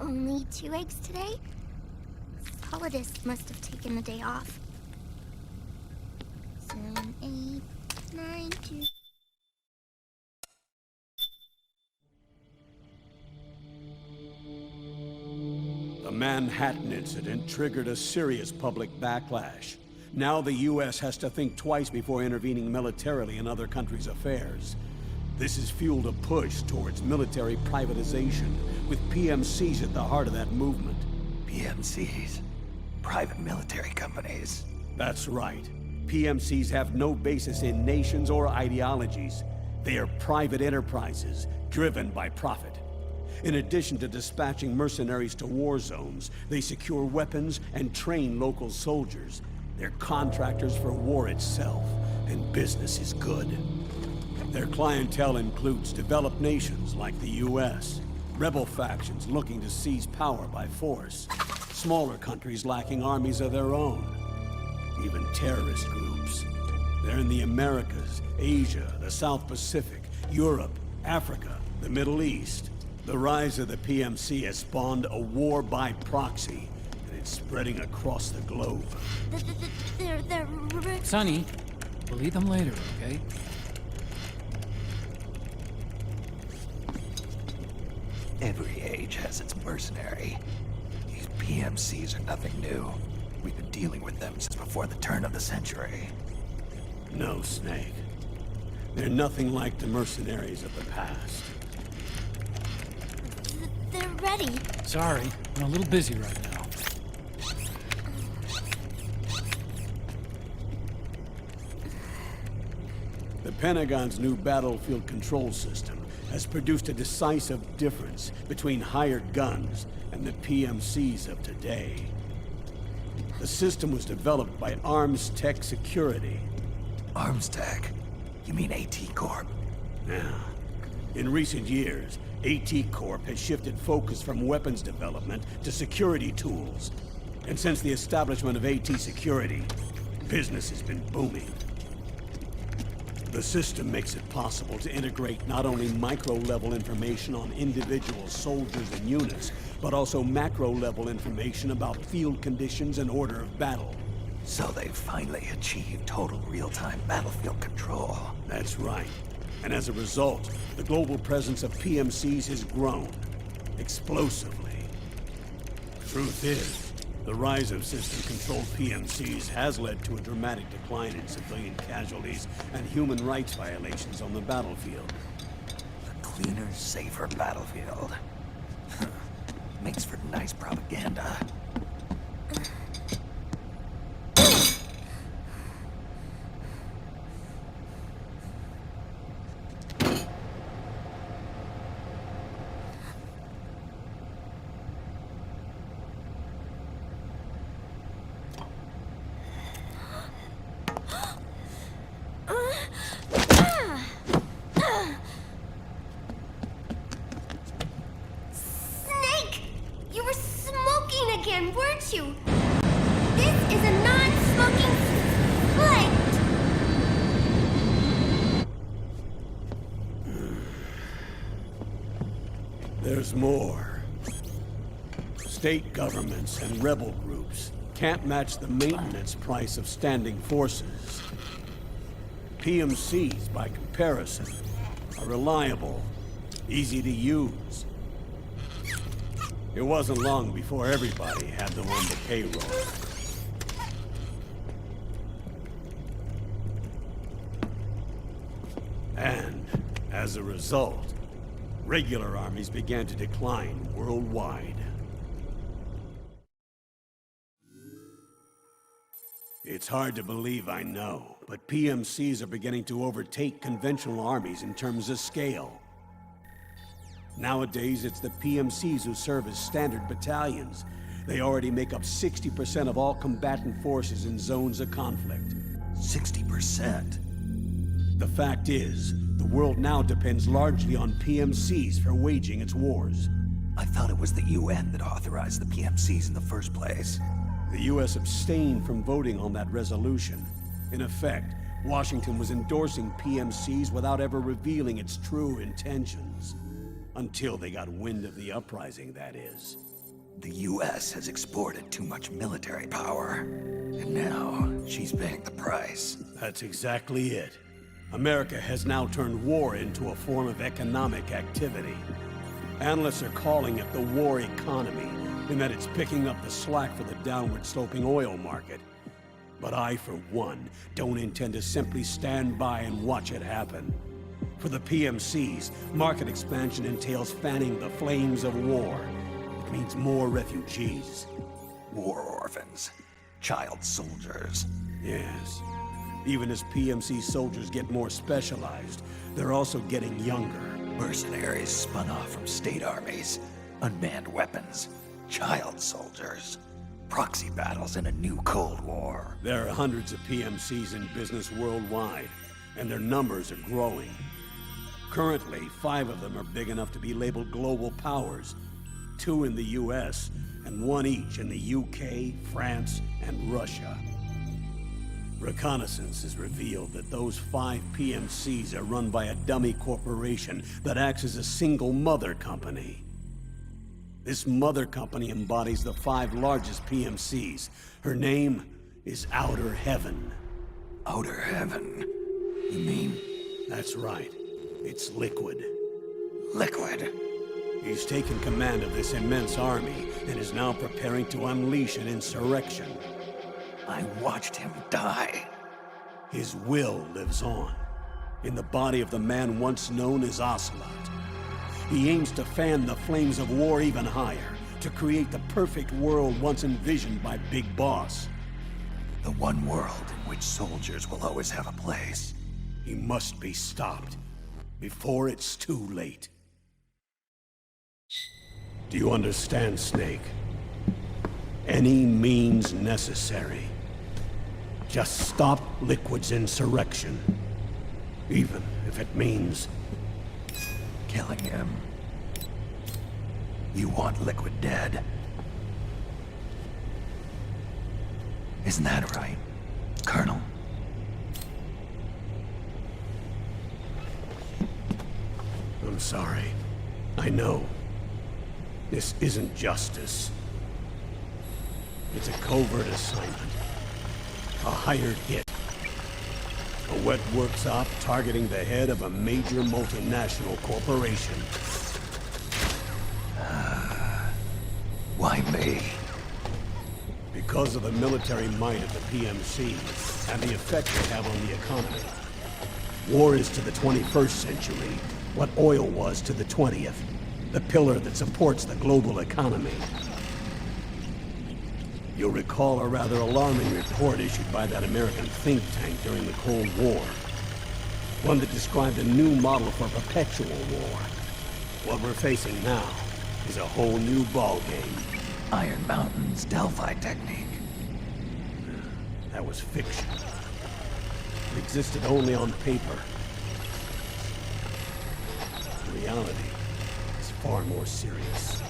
Only 2 eggs today? Solidus must have taken the day off. 7, 8, 9, 2... The Manhattan incident triggered a serious public backlash. Now the U.S. has to think twice before intervening militarily in other countries' affairs. This has fueled a push towards military privatization, with PMCs at the heart of that movement. PMCs? Private military companies? That's right. PMCs have no basis in nations or ideologies. They are private enterprises, driven by profit. In addition to dispatching mercenaries to war zones, they secure weapons and train local soldiers. They're contractors for war itself, and business is good. Their clientele includes developed nations like the U.S., rebel factions looking to seize power by force, smaller countries lacking armies of their own, even terrorist groups. They're in the Americas, Asia, the South Pacific, Europe, Africa, the Middle East. The rise of the PMC has spawned a war by proxy, and it's spreading across the globe. They're... Sonny, we'll eat them later, okay? Every age has its mercenary. These PMCs are nothing new. We've been dealing with them since before the turn of the century. No, Snake. They're nothing like the mercenaries of the past. They're ready. Sorry, I'm a little busy right now. The Pentagon's new battlefield control system has produced a decisive difference between hired guns and the PMCs of today. The system was developed by Arms Tech Security. Arms Tech? You mean AT Corp? Yeah. In recent years, AT Corp has shifted focus from weapons development to security tools. And since the establishment of AT Security, business has been booming. The system makes it possible to integrate not only micro-level information on individual soldiers and units, but also macro-level information about field conditions and order of battle. So they've finally achieved total real-time battlefield control. That's right. And as a result, the global presence of PMCs has grown explosively. Truth is, the rise of system-controlled PMCs has led to a dramatic decline in civilian casualties and human rights violations on the battlefield. A cleaner, safer battlefield. Makes for nice propaganda. Weren't you? This is a non-smoking flight. There's more. State governments and rebel groups can't match the maintenance price of standing forces. PMCs, by comparison, are reliable, easy to use. It wasn't long before everybody had them on the payroll. And, as a result, regular armies began to decline worldwide. It's hard to believe, I know, but PMCs are beginning to overtake conventional armies in terms of scale. Nowadays, it's the PMCs who serve as standard battalions. They already make up 60% of all combatant forces in zones of conflict. 60%? The fact is, the world now depends largely on PMCs for waging its wars. I thought it was the UN that authorized the PMCs in the first place. The US abstained from voting on that resolution. In effect, Washington was endorsing PMCs without ever revealing its true intentions. Until they got wind of the uprising, that is. The US has exported too much military power, and now she's paying the price. That's exactly it. America has now turned war into a form of economic activity. Analysts are calling it the war economy, in that it's picking up the slack for the downward-sloping oil market. But I, for one, don't intend to simply stand by and watch it happen. For the PMCs, market expansion entails fanning the flames of war. It means more refugees. War orphans. Child soldiers. Yes. Even as PMC soldiers get more specialized, they're also getting younger. Mercenaries spun off from state armies. Unmanned weapons. Child soldiers. Proxy battles in a new Cold War. There are hundreds of PMCs in business worldwide, and their numbers are growing. Currently, 5 of them are big enough to be labeled global powers. 2 in the US, and 1 each in the UK, France, and Russia. Reconnaissance has revealed that those 5 PMCs are run by a dummy corporation that acts as a single mother company. This mother company embodies the 5 largest PMCs. Her name is Outer Heaven. Outer Heaven? You mean? That's right. It's Liquid. Liquid? He's taken command of this immense army and is now preparing to unleash an insurrection. I watched him die. His will lives on, in the body of the man once known as Ocelot. He aims to fan the flames of war even higher, to create the perfect world once envisioned by Big Boss. The one world in which soldiers will always have a place. He must be stopped, before it's too late. Do you understand, Snake? Any means necessary. Just stop Liquid's insurrection. Even if it means killing him. You want Liquid dead? Isn't that right, Colonel? I'm sorry. I know. This isn't justice. It's a covert assignment. A hired hit. A wet works op targeting the head of a major multinational corporation. Why me? Because of the military might of the PMC and the effect they have on the economy. War is to the 21st century what oil was to the 20th. The pillar that supports the global economy. You'll recall a rather alarming report issued by that American think tank during the Cold War. One that described a new model for perpetual war. What we're facing now is a whole new ballgame. Iron Mountain's Delphi technique. That was fiction. It existed only on paper. Reality is far more serious.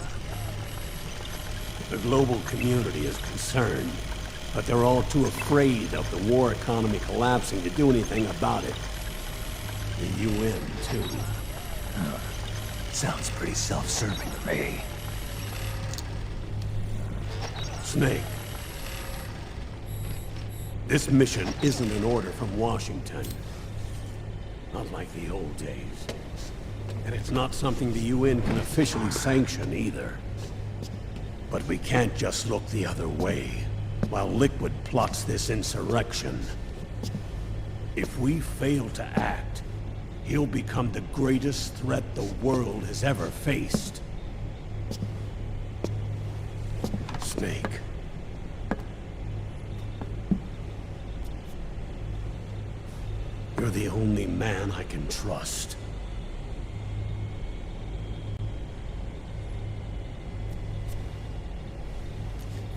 The global community is concerned, but they're all too afraid of the war economy collapsing to do anything about it. The UN, too. Sounds pretty self-serving to me. Snake. This mission isn't an order from Washington. Not like the old days. And it's not something the UN can officially sanction either. But we can't just look the other way, while Liquid plots this insurrection. If we fail to act, he'll become the greatest threat the world has ever faced. Snake. You're the only man I can trust.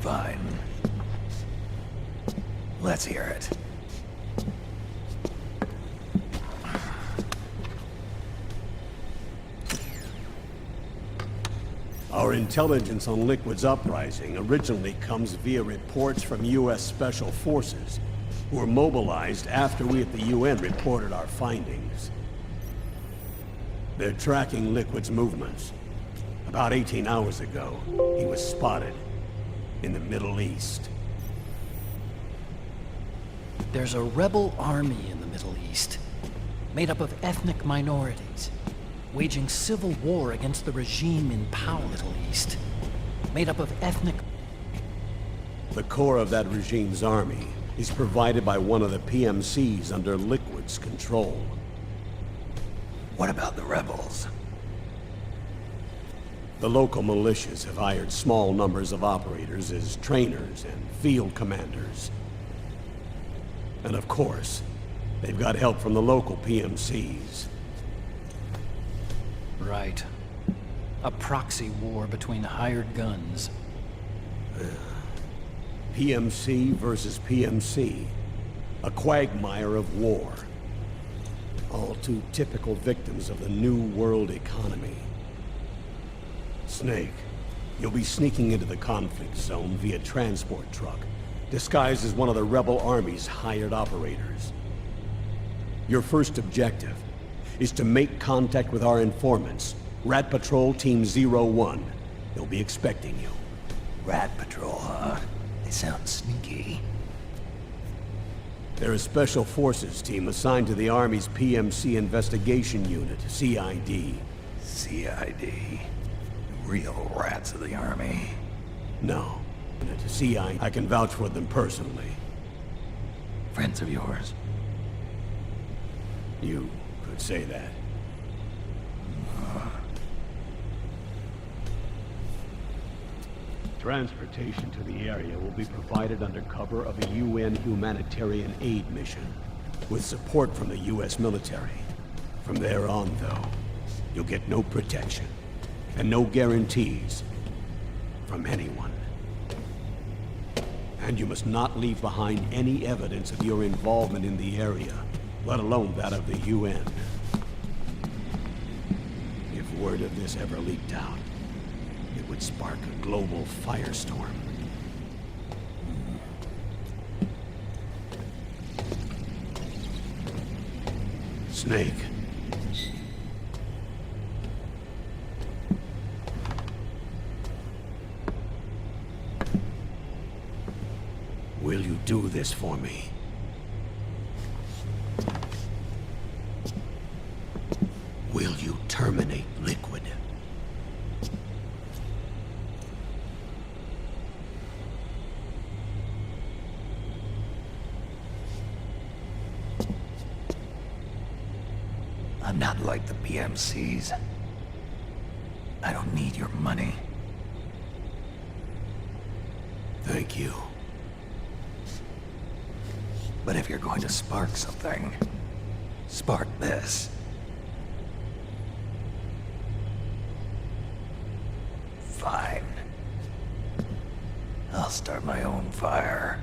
Fine. Let's hear it. Our intelligence on Liquid's uprising originally comes via reports from U.S. Special Forces, who were mobilized after we at the UN reported our findings. They're tracking Liquid's movements. About 18 hours ago, he was spotted in the Middle East. There's a rebel army in the Middle East, made up of ethnic minorities, waging civil war against the regime in power. Middle East, made up of ethnic... The core of that regime's army is provided by one of the PMCs under Liquid's control. What about the rebels? The local militias have hired small numbers of operators as trainers and field commanders. And of course, they've got help from the local PMCs. Right. A proxy war between hired guns. PMC versus PMC. A quagmire of war. All too typical victims of the new world economy. Snake, you'll be sneaking into the conflict zone via transport truck, disguised as one of the rebel army's hired operators. Your first objective is to make contact with our informants, Rat Patrol Team 01. They'll be expecting you. Rat Patrol, huh? They sound sneaky. They're a special forces team assigned to the Army's PMC Investigation Unit, CID. CID. Real rats of the Army. No. CID. I can vouch for them personally. Friends of yours? You could say that. Transportation to the area will be provided under cover of a UN humanitarian aid mission, with support from the US military. From there on, though, you'll get no protection, and no guarantees from anyone. And you must not leave behind any evidence of your involvement in the area, let alone that of the UN. If word of this ever leaked out, it would spark a global firestorm. Snake. Will you do this for me? Will you terminate Liquid? I'm not like the PMCs. I don't need your money. Thank you. But if you're going to spark something, spark this. Fine. I'll start my own fire.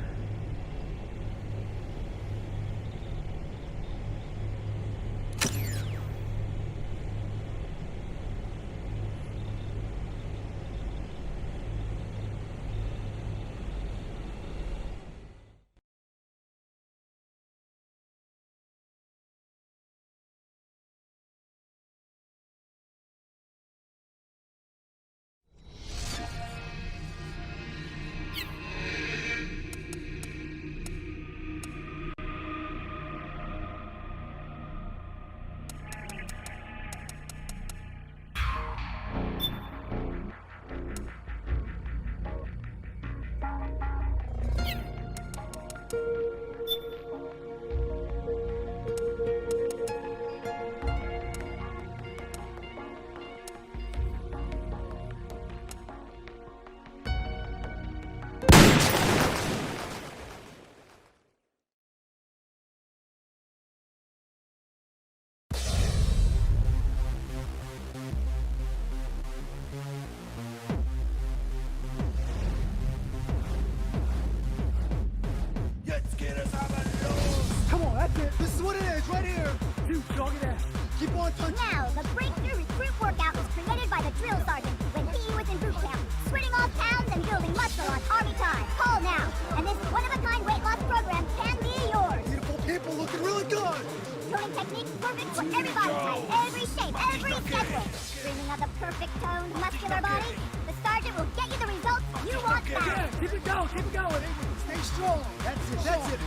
This is what it is, right here. Dude, dog it out. Keep on touching. Now, the breakthrough recruit workout was created by the drill sergeant when he was in boot camp, sweating off pounds and building muscle on Army time. Call now, and this one-of-a-kind weight loss program can be yours. Beautiful people, looking really good. Tuning technique perfect for every body type, every shape, every schedule. Dreaming of the perfect toned, muscular body? The Sergeant will get you the results you want back. Yeah, keep it going, Stay strong. That's it.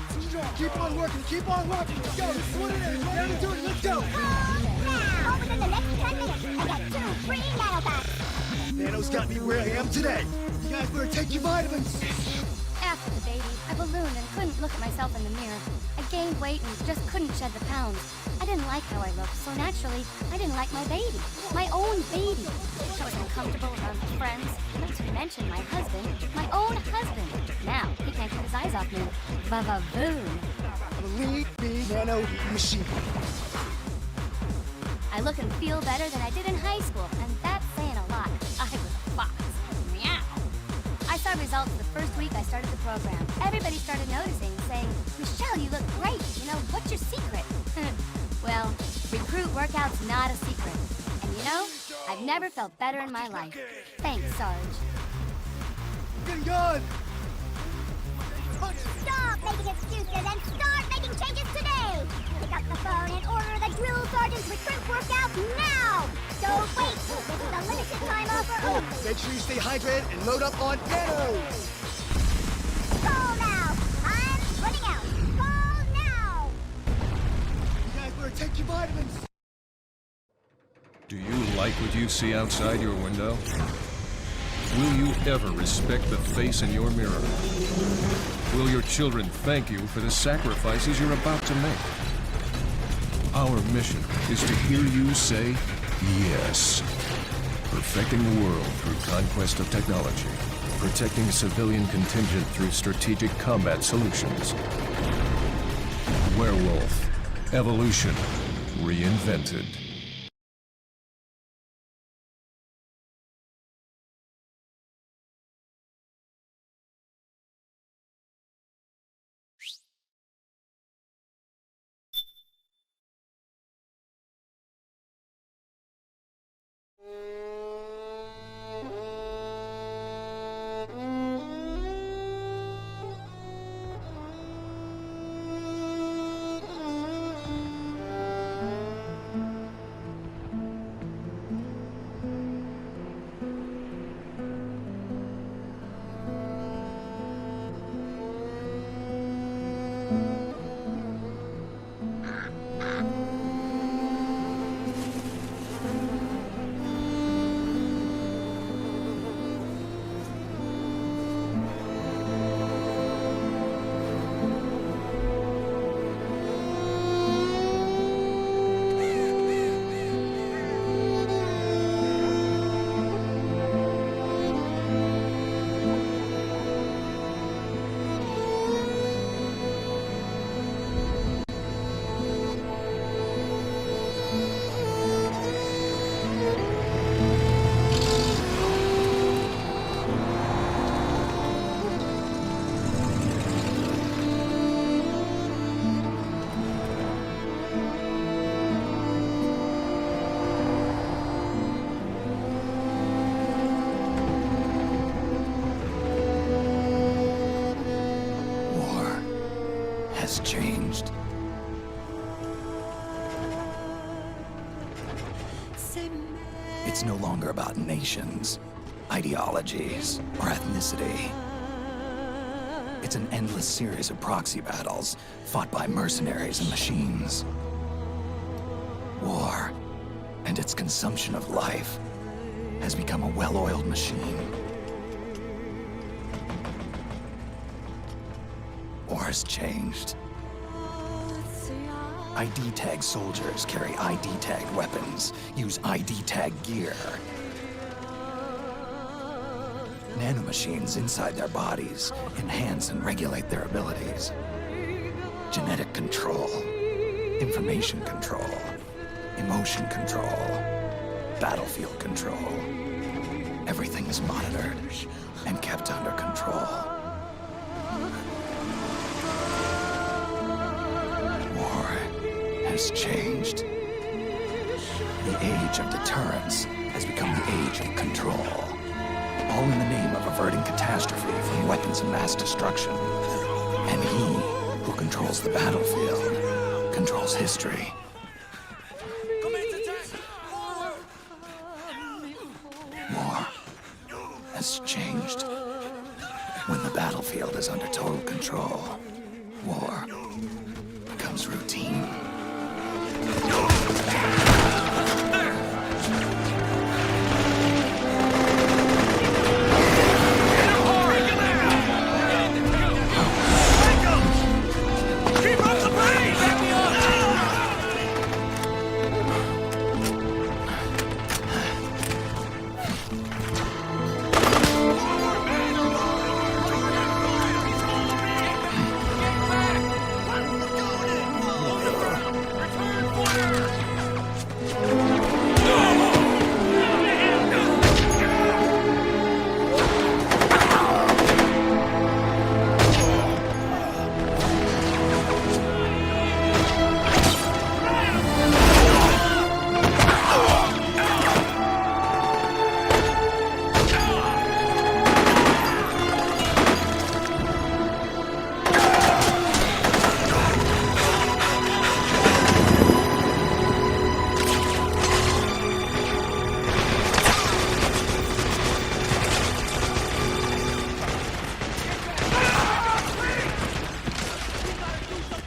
Keep on working. Let's go. This is what it is. Whatever you're doing, let's go. Now, within the next 10 minutes, I got 2 free nanopacks. Nano's got me where I am today. You guys better take your vitamins. After the baby, I ballooned and couldn't look at myself in the mirror. I gained weight and just couldn't shed the pounds. I didn't like how I looked, so naturally, I didn't like my baby. My own baby. I was uncomfortable around friends, not to mention my husband. My own husband. Now, he can't keep his eyes off me. Ba-ba-boom. Believe me, Nano machine. I look and feel better than I did in high school, and that's saying a lot. I was a fox. Meow. I saw results the first week I started the program. Everybody started noticing, saying, Michelle, you look great. You know, what's your secret? Well, recruit workout's not a secret. And you know, I've never felt better in my life. Thanks, Sarge. Getting good. Stop making excuses and start making changes today! Pick up the phone and order the drill sergeant's recruit workout now! Don't wait! This is a limited time offer only! Make sure you stay hydrated and load up on Nanos. Call now! I'm running out! Call now! You guys better take your vitamins. Do you like what you see outside your window? Will you ever respect the face in your mirror? Will your children thank you for the sacrifices you're about to make? Our mission is to hear you say yes. Perfecting the world through conquest of technology. Protecting civilian contingent through strategic combat solutions. Werewolf. Evolution. Reinvented. Changed. It's no longer about nations, ideologies, or ethnicity. It's an endless series of proxy battles fought by mercenaries and machines. War and its consumption of life has become a well-oiled machine. War's changed. ID tag soldiers carry ID tagged weapons, use ID tag gear. Nanomachines inside their bodies enhance and regulate their abilities. Genetic control, information control, emotion control, battlefield control. Everything is monitored and kept under control. Has changed. The age of deterrence has become the age of control. All in the name of averting catastrophe from weapons of mass destruction. And he who controls the battlefield controls history. War has changed. When the battlefield is under total control, war becomes routine.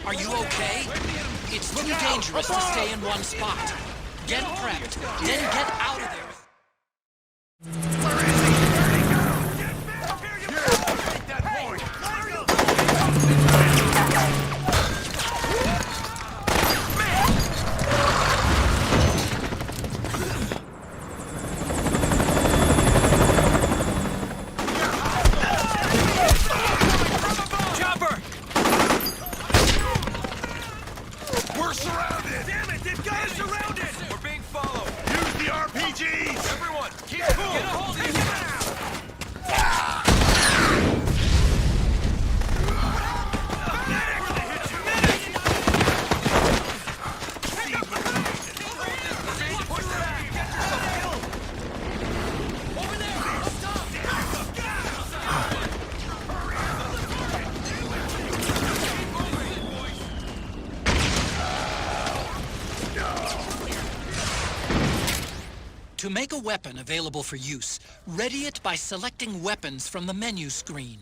Are you okay? It's too dangerous to stay in one spot. Get prepped, then get out of there. To make a weapon available for use, ready it by selecting weapons from the menu screen.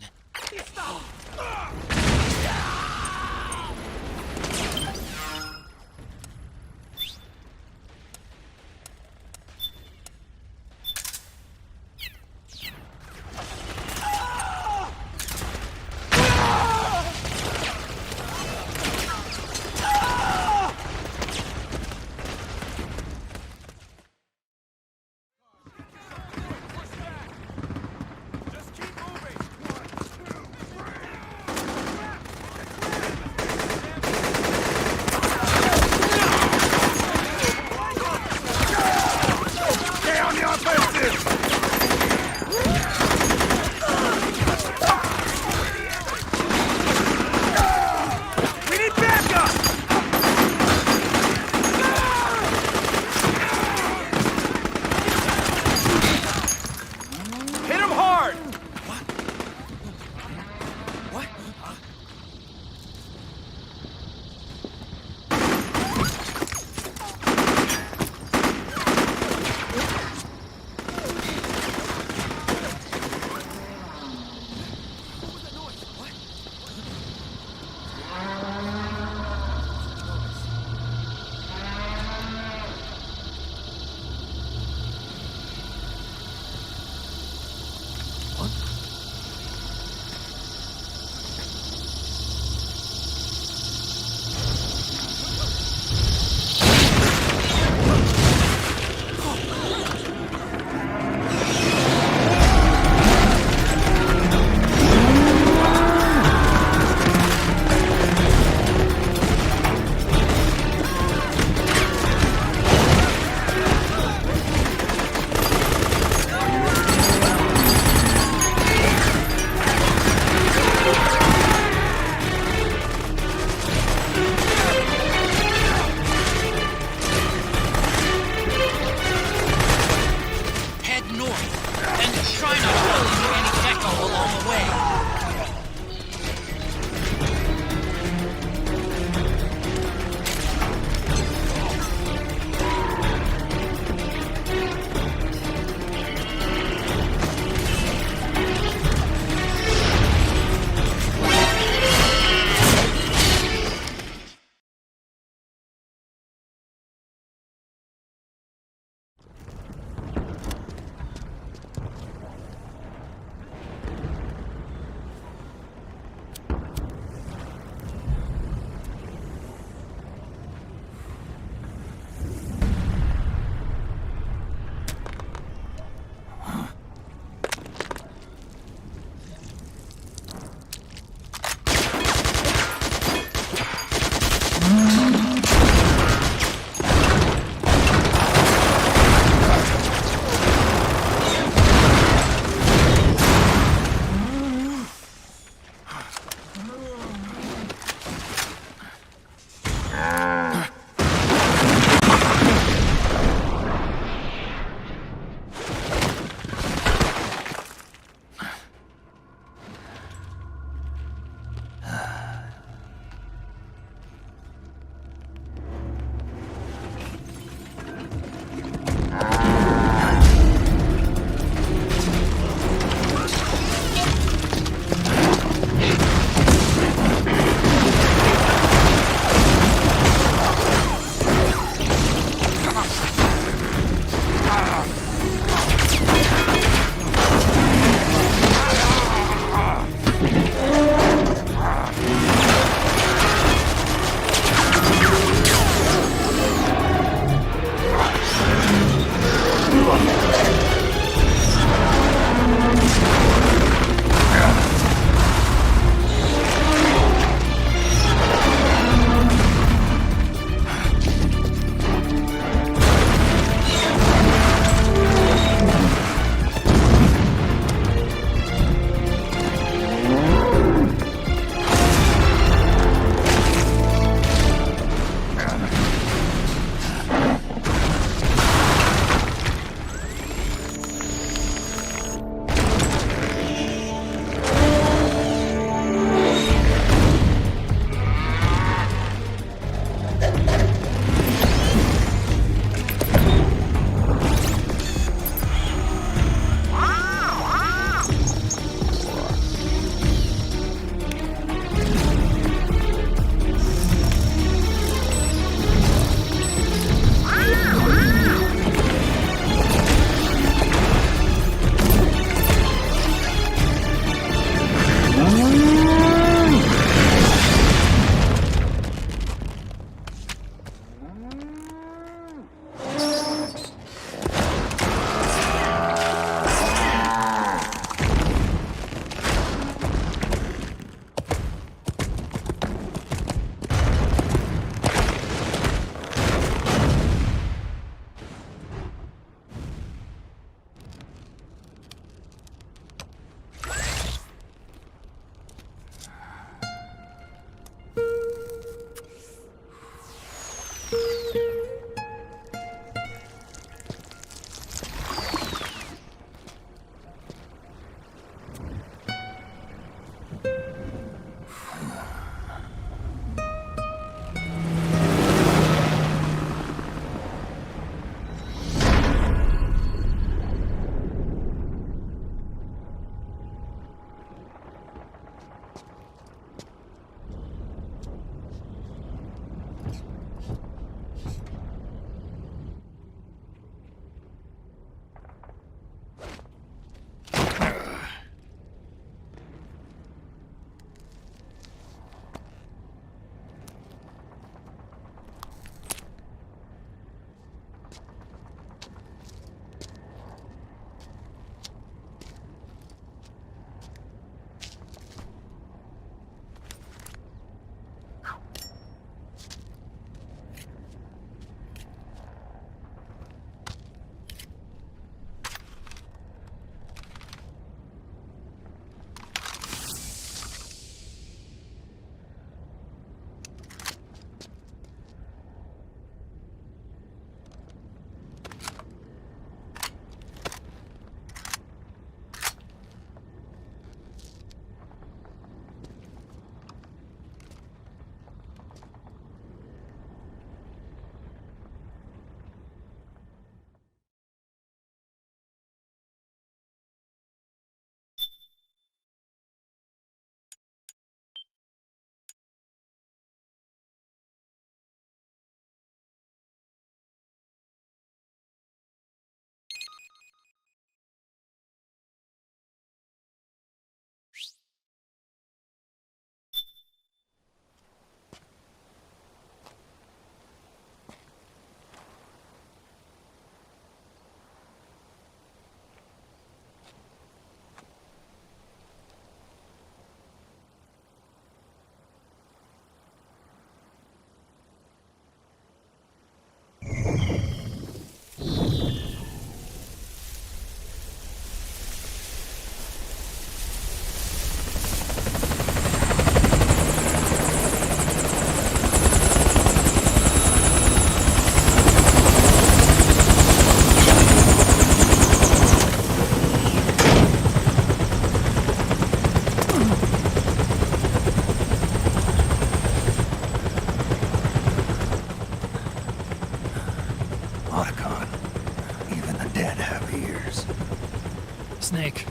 Snake,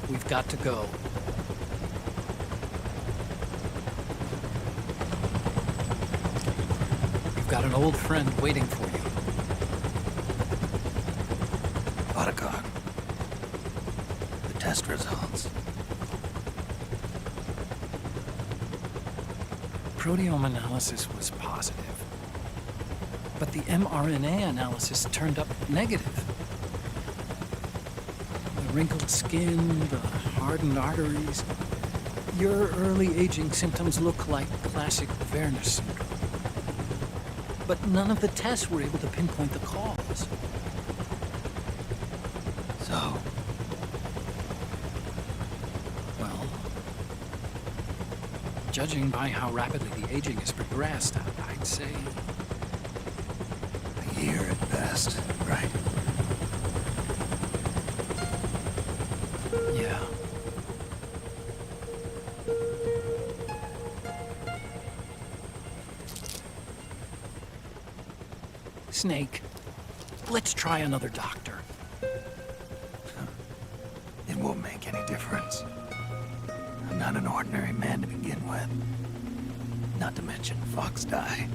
we've got to go. We've got an old friend waiting for you. Otacon. The test results. Proteome analysis was positive, but the mRNA analysis turned up negative. The wrinkled skin, the hardened arteries. Your early aging symptoms look like classic Werner syndrome. But none of the tests were able to pinpoint the cause. So, Well, judging by how rapidly the aging has progressed, I'd say a year at best, right? yeah. Snake, let's try another doctor. It won't make any difference. I'm not an ordinary man to begin with. Not to mention Fox die.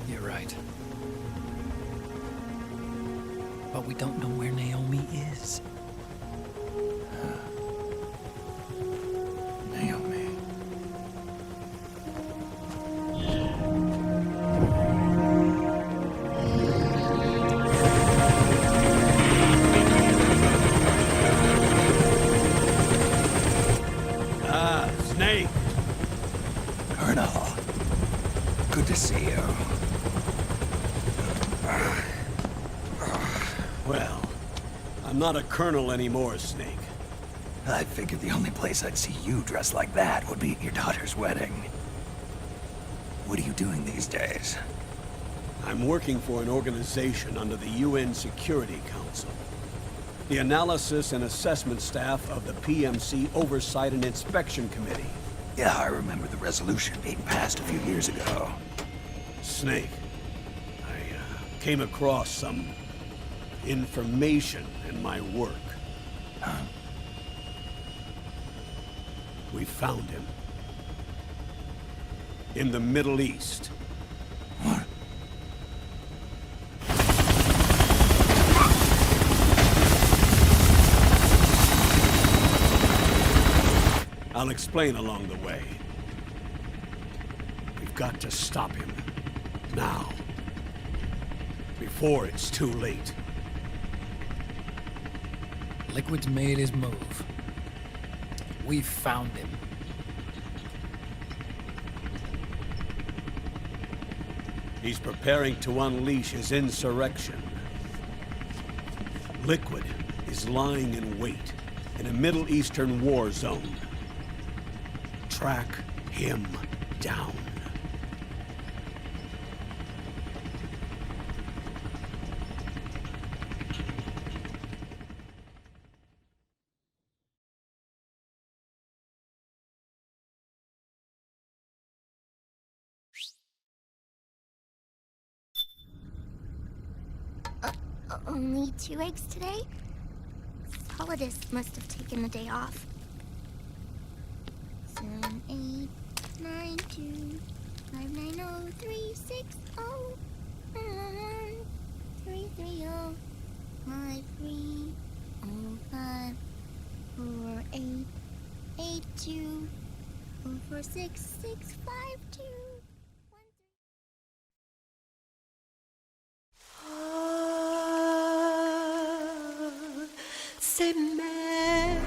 You're right. But we don't know where Naomi is. Naomi. Ah, Snake. Colonel. Good to see you. Well, I'm not a colonel anymore, Snake. I figured the only place I'd see you dressed like that would be at your daughter's wedding. What are you doing these days? I'm working for an organization under the UN Security Council. The Analysis and Assessment Staff of the PMC Oversight and Inspection Committee. Yeah, I remember the resolution being passed a few years ago. Snake, I came across some information in my work. Huh? We found him. In the Middle East. What? I'll explain along the way. We've got to stop him. Now. Before it's too late. Liquid's made his move. We found him. He's preparing to unleash his insurrection. Liquid is lying in wait in a Middle Eastern war zone. Track him down. Only 2 eggs today? Solidus must have taken the day off. 7, 8, 9, 2, 5, 9, 0, 3, 6, 0, 3, 3, 0, 5, 3, 0, 5, 4, 8, 8, 2, 4, 4, 6, 6, 5, 2. C'est mère.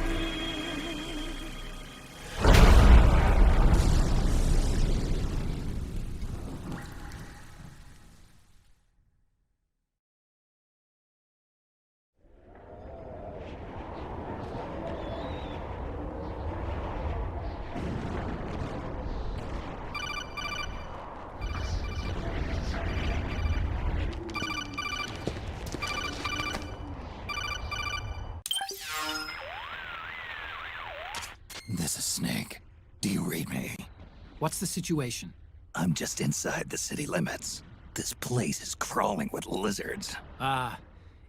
This is Snake. Do you read me? What's the situation? I'm just inside the city limits. This place is crawling with lizards. Ah,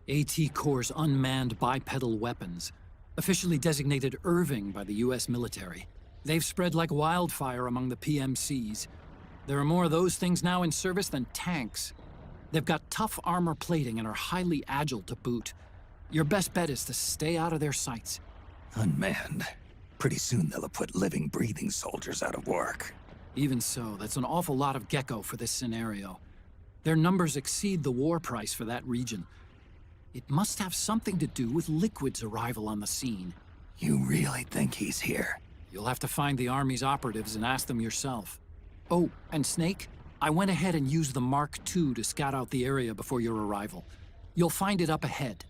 AT Corps' unmanned bipedal weapons, officially designated Irving by the US military. They've spread like wildfire among the PMCs. There are more of those things now in service than tanks. They've got tough armor plating and are highly agile to boot. Your best bet is to stay out of their sights. Unmanned. Pretty soon they'll have put living, breathing soldiers out of work. Even so, that's an awful lot of gecko for this scenario. Their numbers exceed the war price for that region. It must have something to do with Liquid's arrival on the scene. You really think he's here? You'll have to find the Army's operatives and ask them yourself. Oh, and Snake, I went ahead and used the Mark II to scout out the area before your arrival. You'll find it up ahead.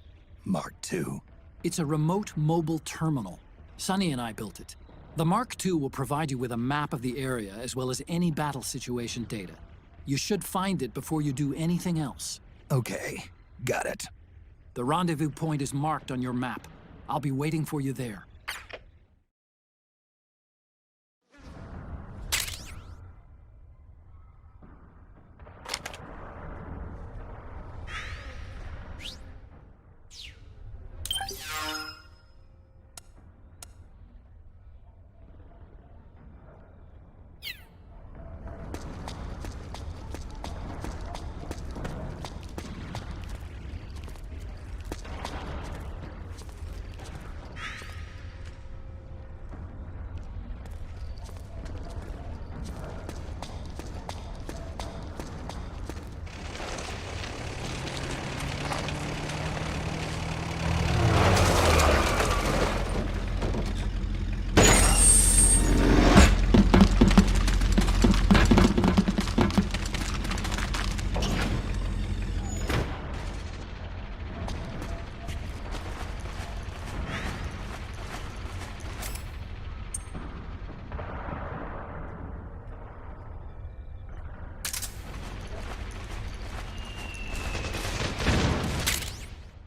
Mark II? It's a remote mobile terminal. Sonny and I built it. The Mark II will provide you with a map of the area as well as any battle situation data. You should find it before you do anything else. Okay, got it. The rendezvous point is marked on your map. I'll be waiting for you there.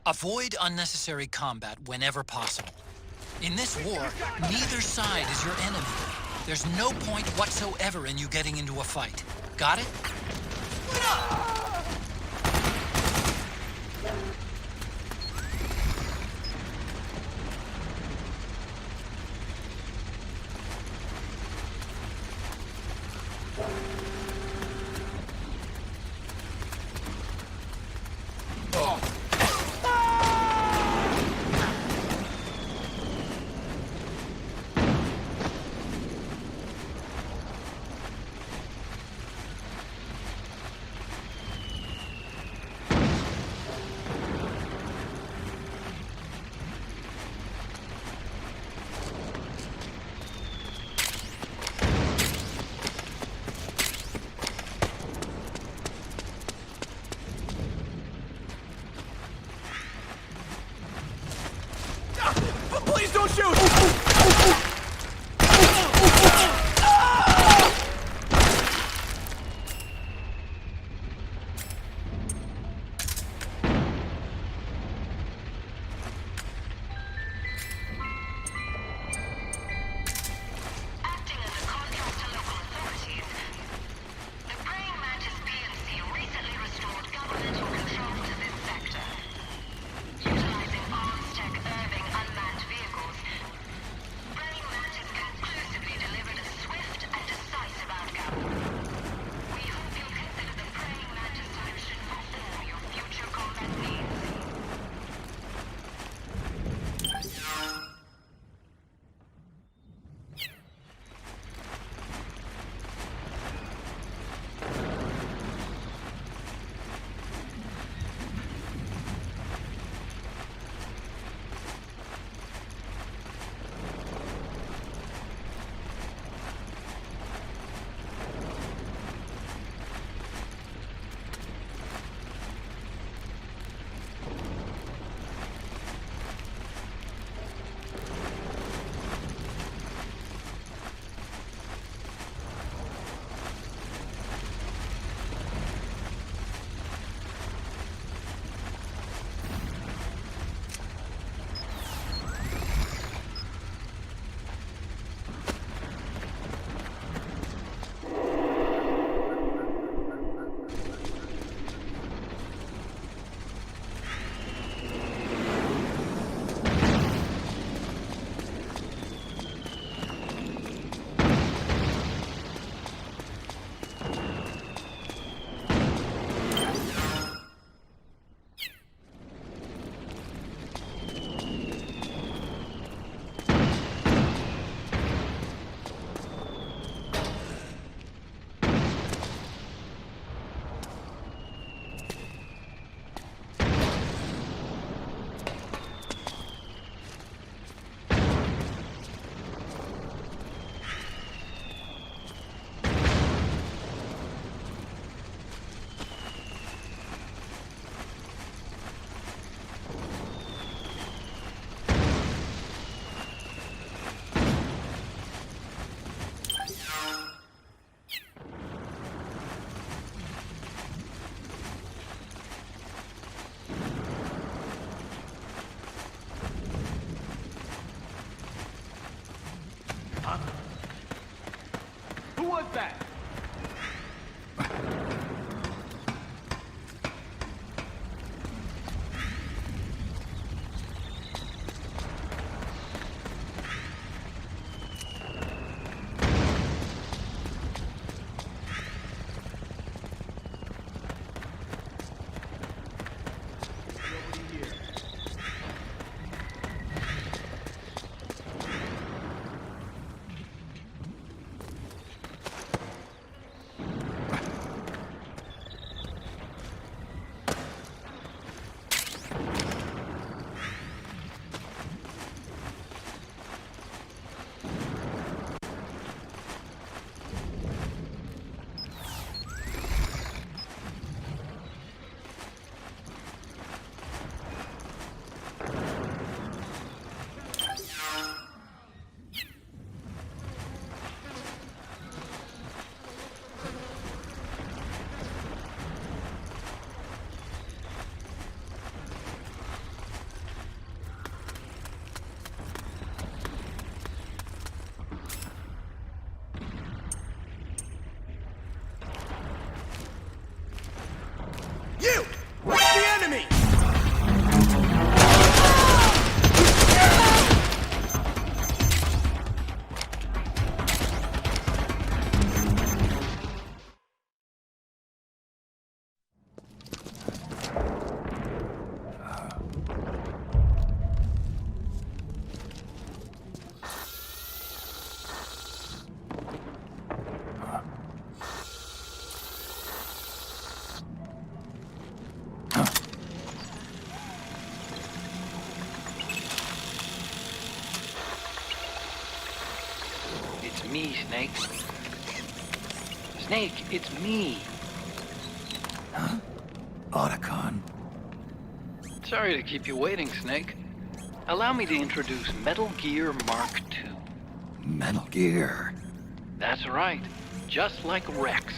Avoid unnecessary combat whenever possible. In this war, neither side is your enemy. There's no point whatsoever in you getting into a fight. Got it? want that! You! Where's the enemy? It's me, Snake. Snake, it's me. Otacon. Sorry to keep you waiting, Snake. Allow me to introduce Metal Gear Mark II. Metal Gear. That's right. Just like Rex.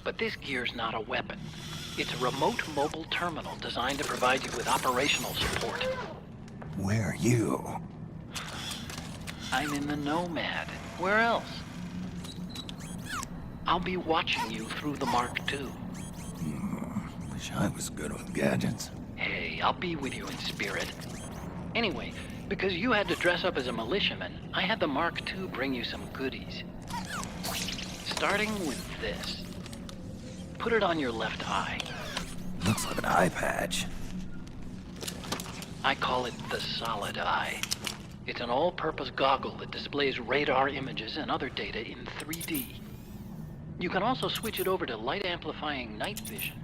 But this gear's not a weapon. It's a remote mobile terminal designed to provide you with operational support. Where are you? I'm in the Nomad. Where else? I'll be watching you through the Mark II. Wish I was good with gadgets. Hey, I'll be with you in spirit. Anyway, because you had to dress up as a militiaman, I had the Mark II bring you some goodies. Starting with this. Put it on your left eye. Looks like an eye patch. I call it the Solid Eye. It's an all-purpose goggle that displays radar images and other data in 3D. You can also switch it over to light-amplifying night vision.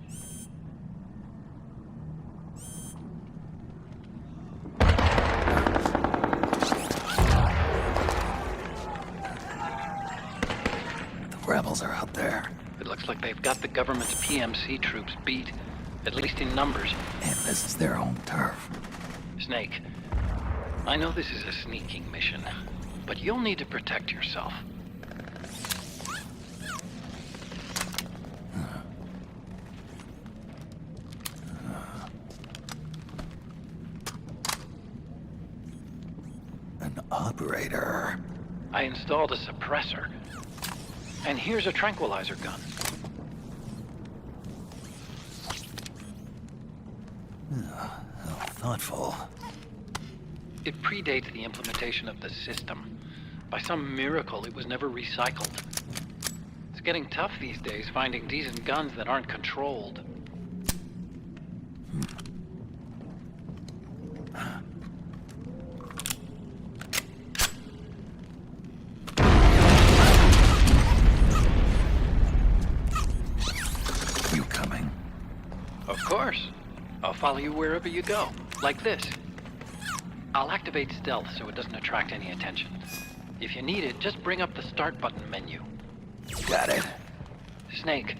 The rebels are out there. It looks like they've got the government's PMC troops beat, at least in numbers. And this is their home turf. Snake, I know this is a sneaking mission, but you'll need to protect yourself. An operator. I installed a suppressor. And here's a tranquilizer gun. How thoughtful. It predates the implementation of the system. By some miracle, it was never recycled. It's getting tough these days finding decent guns that aren't controlled. You coming? Of course. I'll follow you wherever you go, like this. I'll activate stealth so it doesn't attract any attention. If you need it, just bring up the start button menu. Got it. Snake,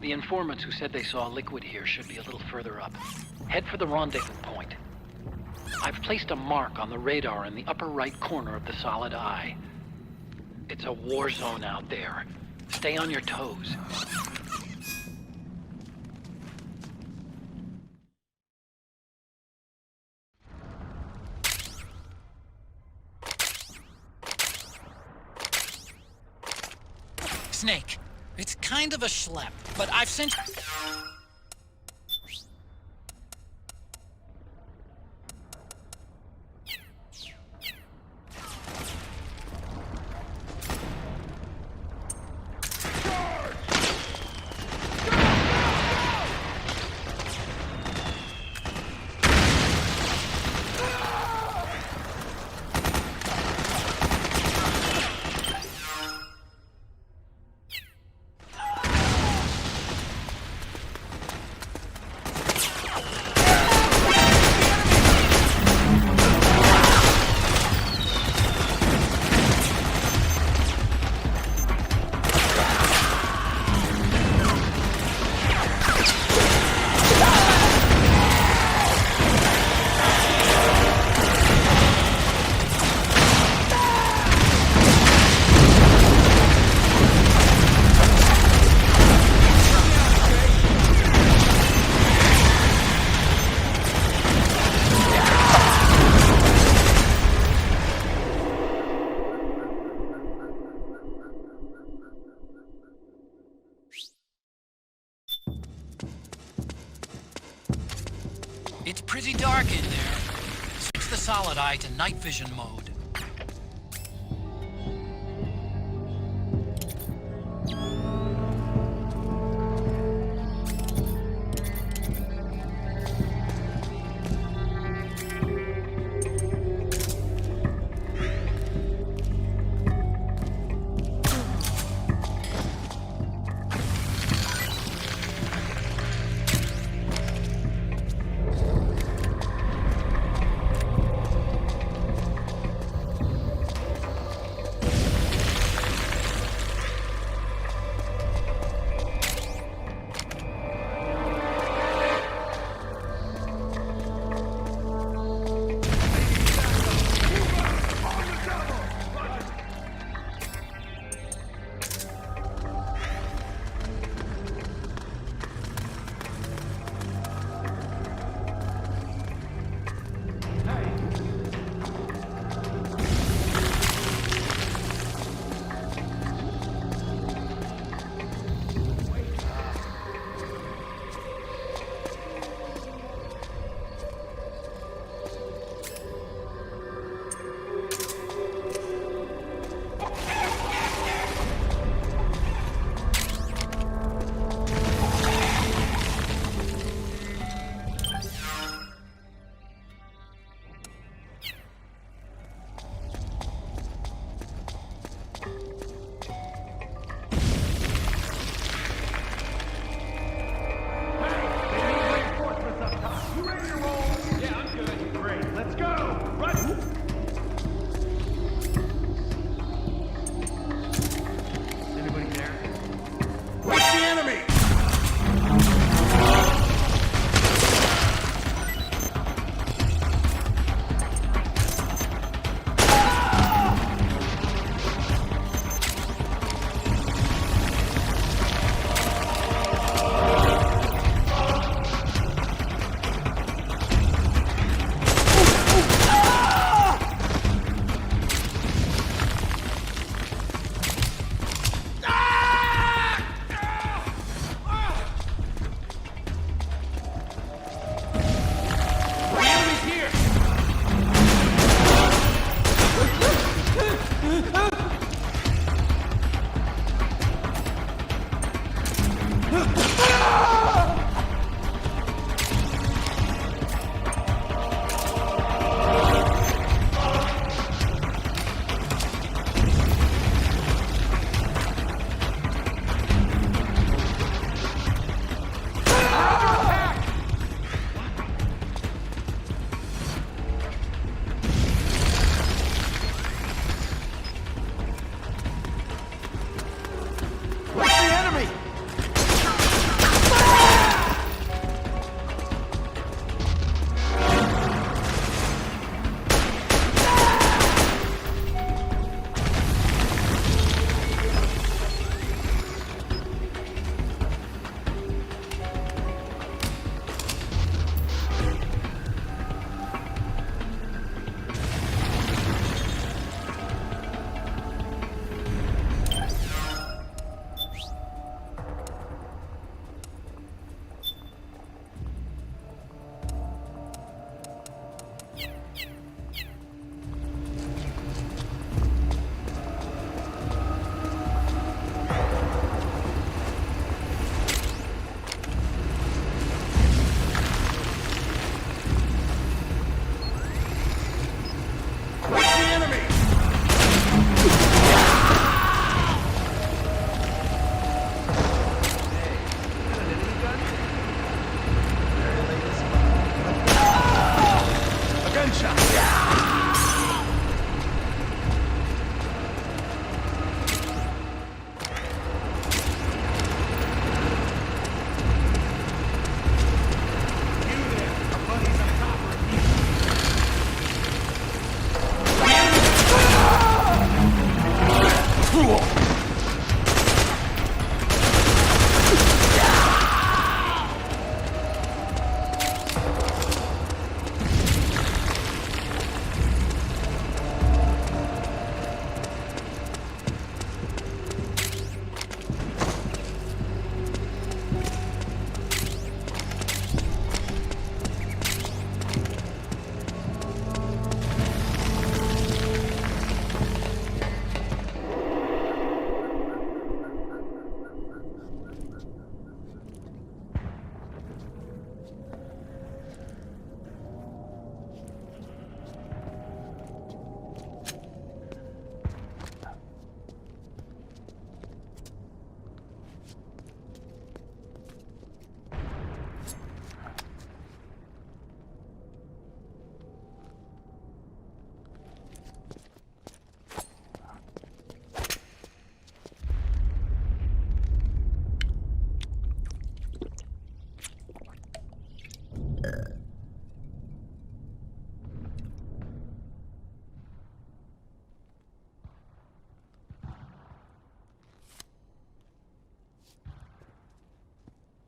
the informants who said they saw liquid here should be a little further up. Head for the rendezvous point. I've placed a mark on the radar in the upper right corner of the Solid Eye. It's a war zone out there. Stay on your toes. Snake. It's kind of a schlep, but I've sent... It's pretty dark in there. Switch the solid eye to night vision mode.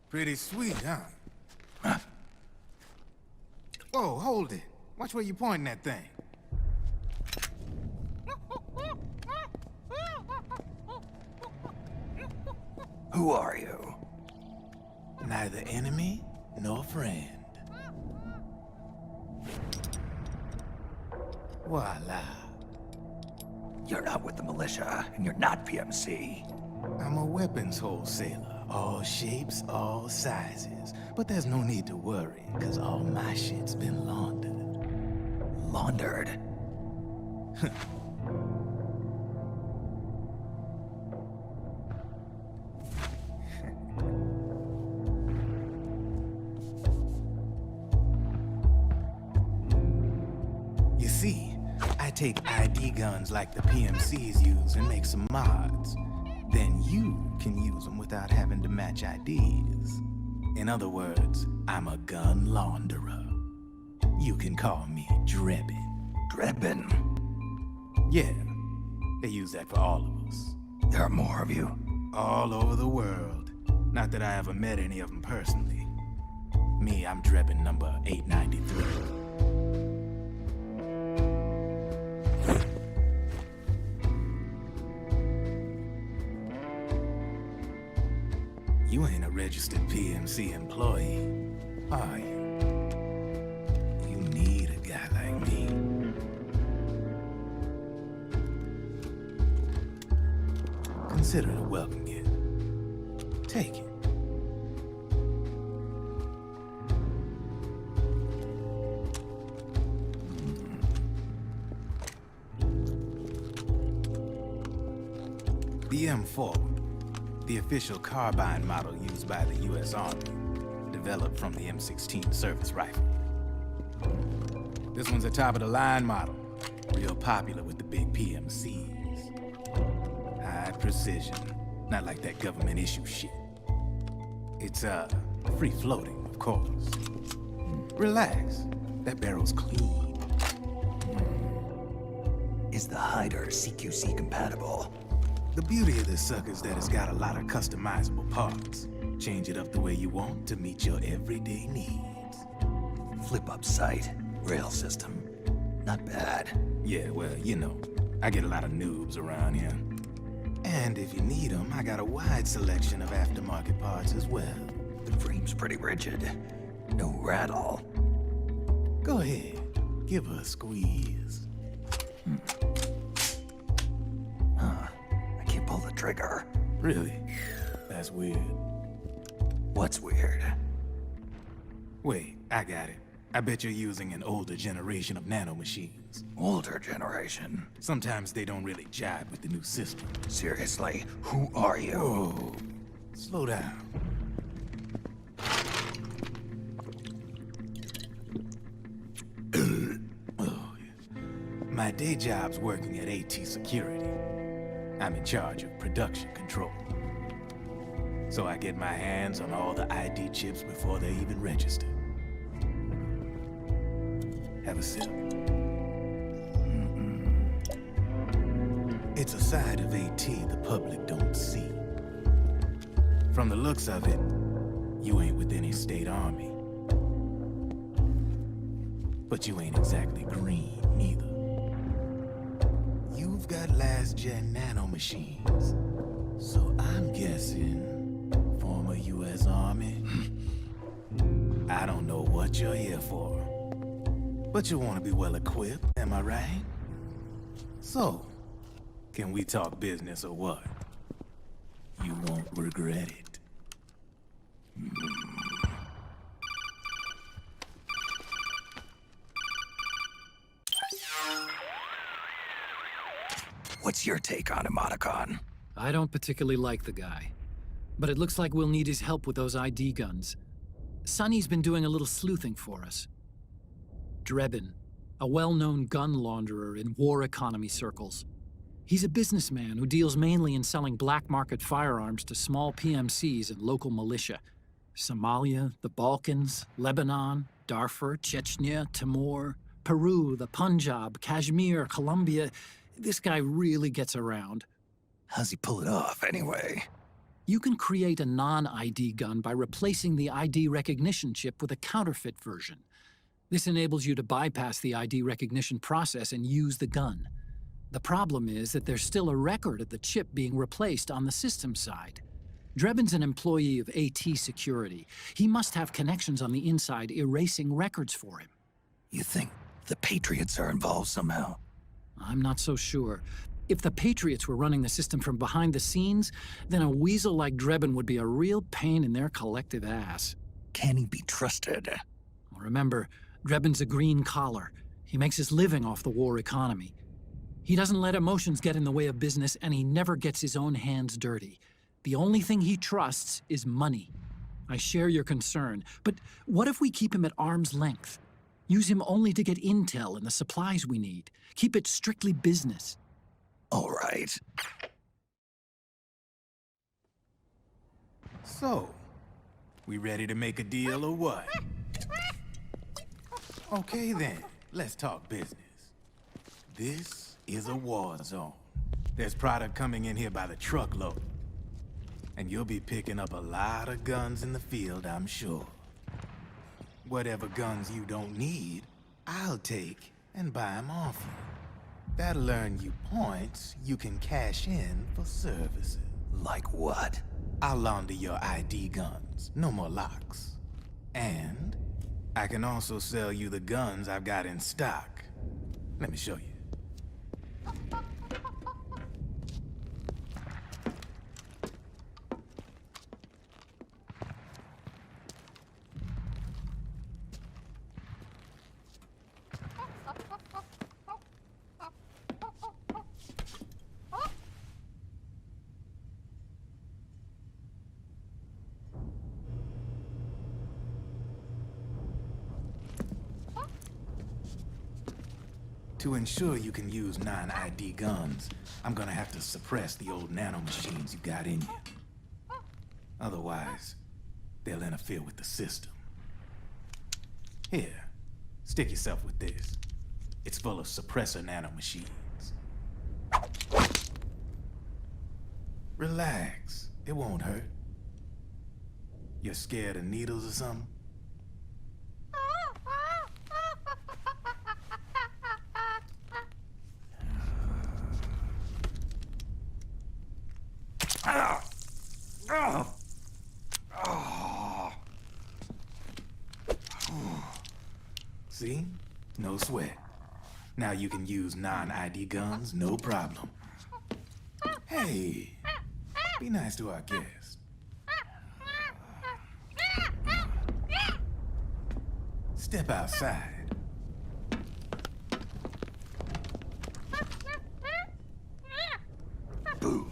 Pretty sweet, huh? Whoa, hold it. Watch where you pointing that thing. Who are you? Neither enemy nor friend. Voila. You're not with the militia, and you're not PMC. I'm a weapons wholesaler. All shapes, all sizes. But there's no need to worry, because all my shit's been laundered. Laundered? You see, I take ID guns like the PMCs use and make some mods. Then you can use them without having to match IDs. In other words, I'm a gun launderer. You can call me Drebin. Drebin? Yeah, they use that for all of us. There are more of you? All over the world. Not that I ever met any of them personally. Me, I'm Drebin number 893. You ain't a registered PMC employee, are you? You need a guy like me. Consider it a welcome gift. Take it. The M4. The official carbine model used by the U.S. Army, developed from the M16 service rifle. This one's a top-of-the-line model, real popular with the big PMCs. High precision, not like that government-issue shit. It's, free-floating, of course. Relax, that barrel's clean. Is the hider CQC compatible? The beauty of this sucker is that it's got a lot of customizable parts. Change it up the way you want to meet your everyday needs. Flip-up sight, rail system. Not bad. Yeah, well, you know, I get a lot of noobs around here. And if you need them, I got a wide selection of aftermarket parts as well. The frame's pretty rigid. No rattle. Go ahead, give her a squeeze. I can't pull the trigger. Really? That's weird. What's weird? Wait, I got it. I bet you're using an older generation of nanomachines. Older generation? Sometimes they don't really jive with the new system. Seriously, who are you? Whoa. Slow down. Oh, yeah. My day job's working at AT Security. I'm in charge of production control. So I get my hands on all the ID chips before they even register. Have a sip. It's a side of AT the public don't see. From the looks of it, you ain't with any state army. But you ain't exactly green, neither. You've got last-gen nanomachines. So I'm guessing former U.S. Army? I don't know what you're here for. But you want to be well-equipped, am I right? So, can we talk business or what? You won't regret it. What's your take on him, Otacon? I don't particularly like the guy. But it looks like we'll need his help with those ID guns. Sonny's been doing a little sleuthing for us. Drebin, a well-known gun launderer in war economy circles. He's a businessman who deals mainly in selling black market firearms to small PMCs and local militia. Somalia, the Balkans, Lebanon, Darfur, Chechnya, Timor, Peru, the Punjab, Kashmir, Colombia. This guy really gets around. How's he pull it off, anyway? You can create a non-ID gun by replacing the ID recognition chip with a counterfeit version. This enables you to bypass the ID recognition process and use the gun. The problem is that there's still a record of the chip being replaced on the system side. Drebin's an employee of AT Security. He must have connections on the inside erasing records for him. You think the Patriots are involved somehow? I'm not so sure. If the Patriots were running the system from behind the scenes, then a weasel like Drebin would be a real pain in their collective ass. Can he be trusted? Remember, Drebin's a green collar. He makes his living off the war economy. He doesn't let emotions get in the way of business, and he never gets his own hands dirty. The only thing he trusts is money. I share your concern, but what if we keep him at arm's length? Use him only to get intel and the supplies we need. Keep it strictly business. All right. So, we ready to make a deal or what? Okay then, let's talk business. This is a war zone. There's product coming in here by the truckload. And you'll be picking up a lot of guns in the field, I'm sure. Whatever guns you don't need, I'll take and buy them off you. That'll earn you points you can cash in for services. Like what? I'll launder your ID guns, no more locks. And I can also sell you the guns I've got in stock. Let me show you. To ensure you can use non-ID guns, I'm gonna have to suppress the old nanomachines you got in you. Otherwise, they'll interfere with the system. Here, stick yourself with this. It's full of suppressor nanomachines. Relax, it won't hurt. You're scared of needles or something? See? No sweat. Now you can use non-ID guns, no problem. Hey, be nice to our guest. Step outside. Boo.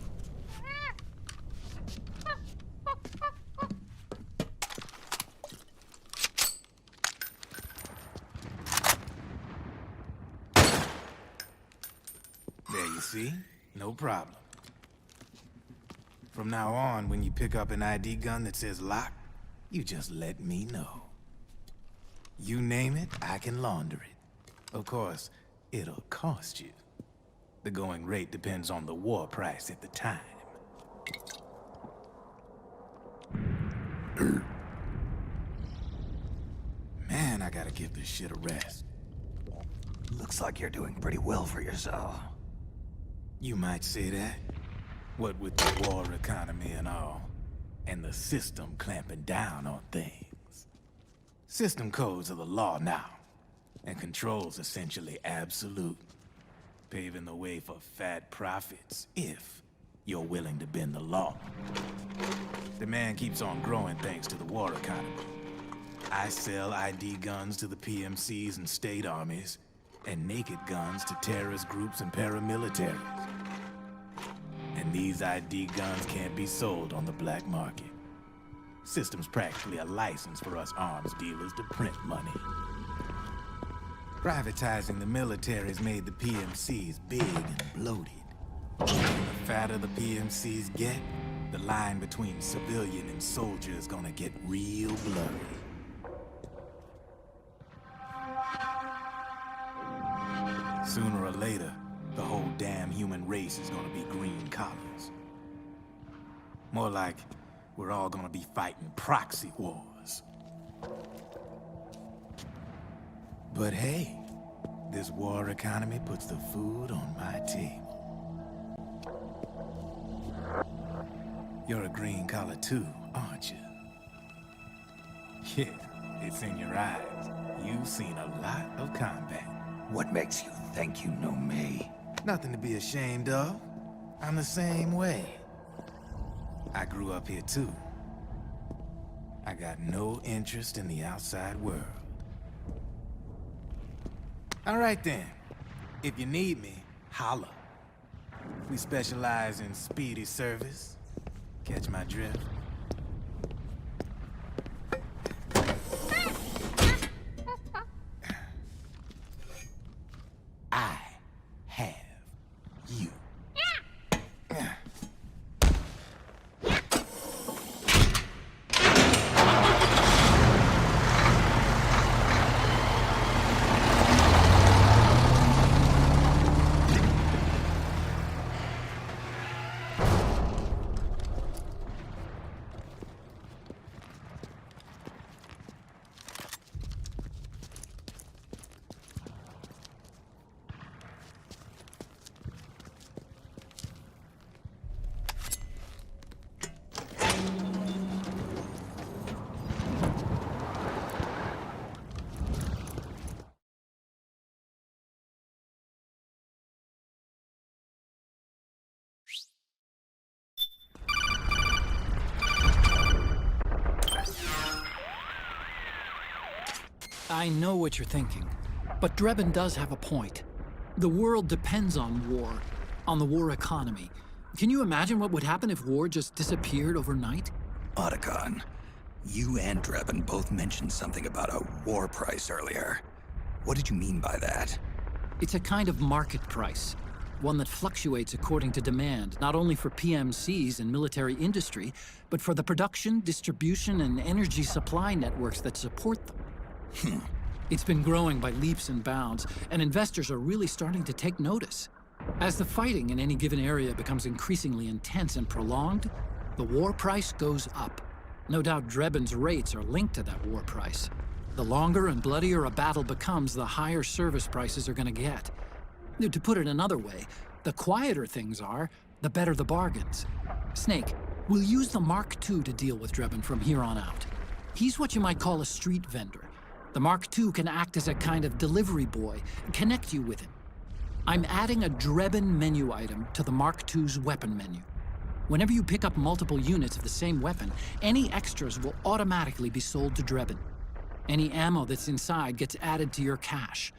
There you see? No problem. From now on, when you pick up an ID gun that says lock, you just let me know. You name it, I can launder it. Of course, it'll cost you. The going rate depends on the war price at the time. Man, I gotta give this shit a rest. Looks like you're doing pretty well for yourself. You might say that. What with the war economy and all, and the system clamping down on things. System codes are the law now, and control's essentially absolute, paving the way for fat profits if you're willing to bend the law. Demand keeps on growing thanks to the war economy. I sell ID guns to the PMCs and state armies, and naked guns to terrorist groups and paramilitaries. And these ID guns can't be sold on the black market. System's practically a license for us arms dealers to print money. Privatizing the military's made the PMCs big and bloated. And the fatter the PMCs get, the line between civilian and soldier is gonna get real blurry. Sooner or later, the whole damn human race is gonna be green collars. More like we're all gonna be fighting proxy wars. But hey, this war economy puts the food on my table. You're a green collar too, aren't you? Yeah, it's in your eyes. You've seen a lot of combat. What makes you think you know me? Nothing to be ashamed of. I'm the same way. I grew up here too. I got no interest in the outside world. All right then. If you need me, holla. We specialize in speedy service. Catch my drift? I have you. I know what you're thinking, but Drebin does have a point. The world depends on war, on the war economy. Can you imagine what would happen if war just disappeared overnight? Otacon, you and Drebin both mentioned something about a war price earlier. What did you mean by that? It's a kind of market price, one that fluctuates according to demand, not only for PMCs and military industry, but for the production, distribution, and energy supply networks that support them. It's been growing by leaps and bounds, and investors are really starting to take notice. As the fighting in any given area becomes increasingly intense and prolonged, the war price goes up. No doubt Drebin's rates are linked to that war price. The longer and bloodier a battle becomes, the higher service prices are going to get. To put it another way, the quieter things are, the better the bargains. Snake, we'll use the Mark II to deal with Drebin from here on out. He's what you might call a street vendor. The Mark II can act as a kind of delivery boy and connect you with him. I'm adding a Drebin menu item to the Mark II's weapon menu. Whenever you pick up multiple units of the same weapon, any extras will automatically be sold to Drebin. Any ammo that's inside gets added to your cache.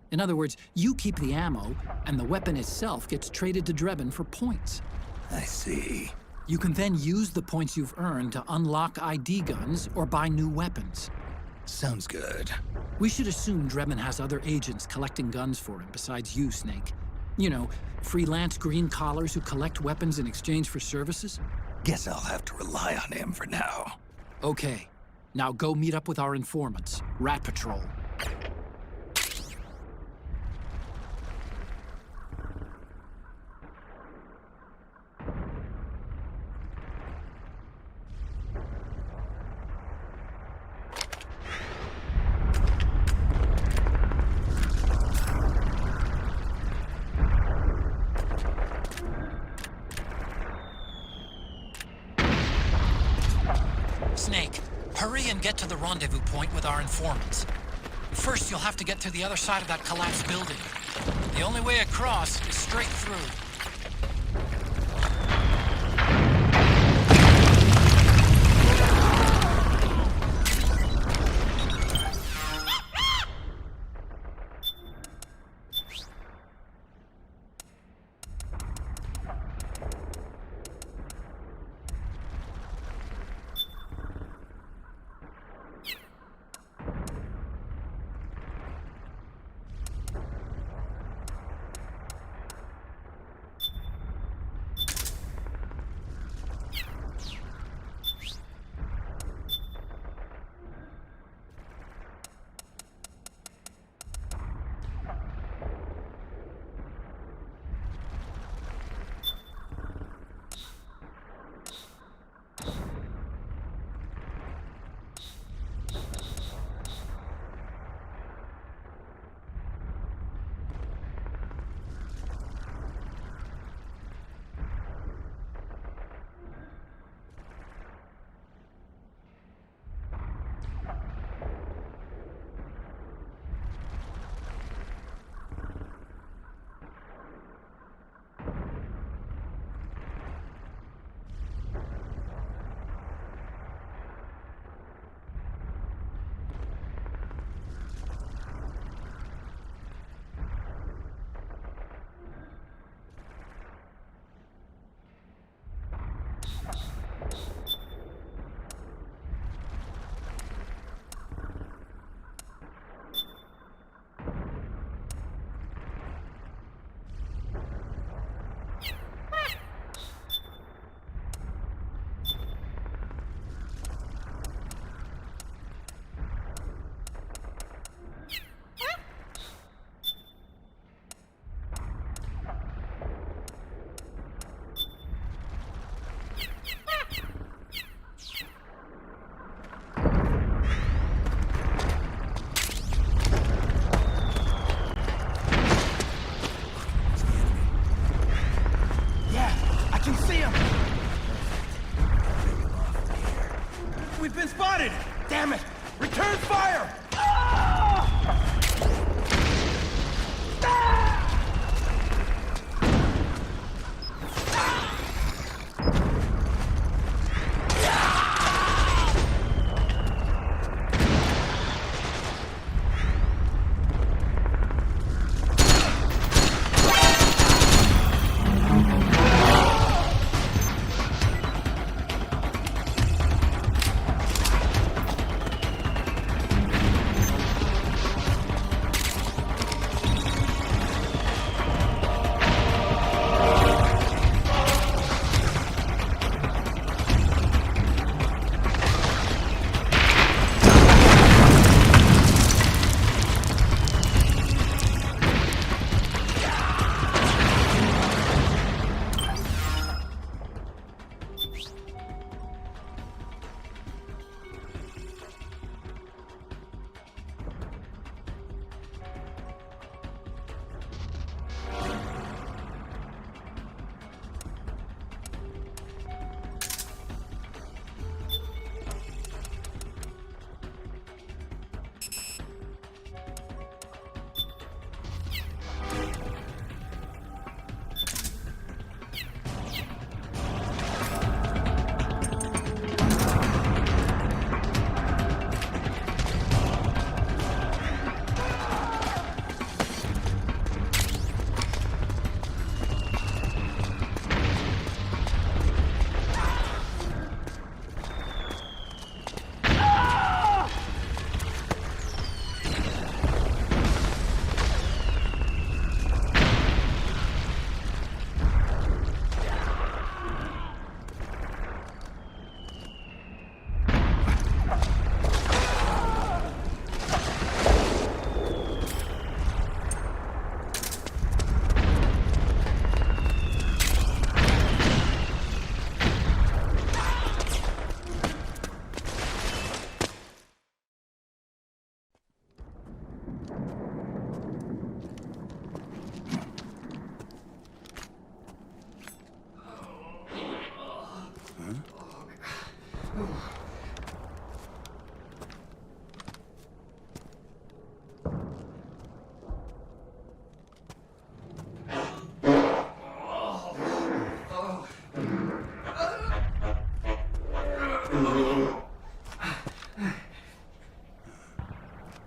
In other words, you keep the ammo, and the weapon itself gets traded to Drebin for points. I see. You can then use the points you've earned to unlock ID guns or buy new weapons. Sounds good. We should assume Drebin has other agents collecting guns for him besides you, Snake. You know, freelance green collars who collect weapons in exchange for services? Guess I'll have to rely on him for now. Okay. Now go meet up with our informants, Rat Patrol. Snake, hurry and get to the rendezvous point with our informants. First, you'll have to get to the other side of that collapsed building. The only way across is straight through.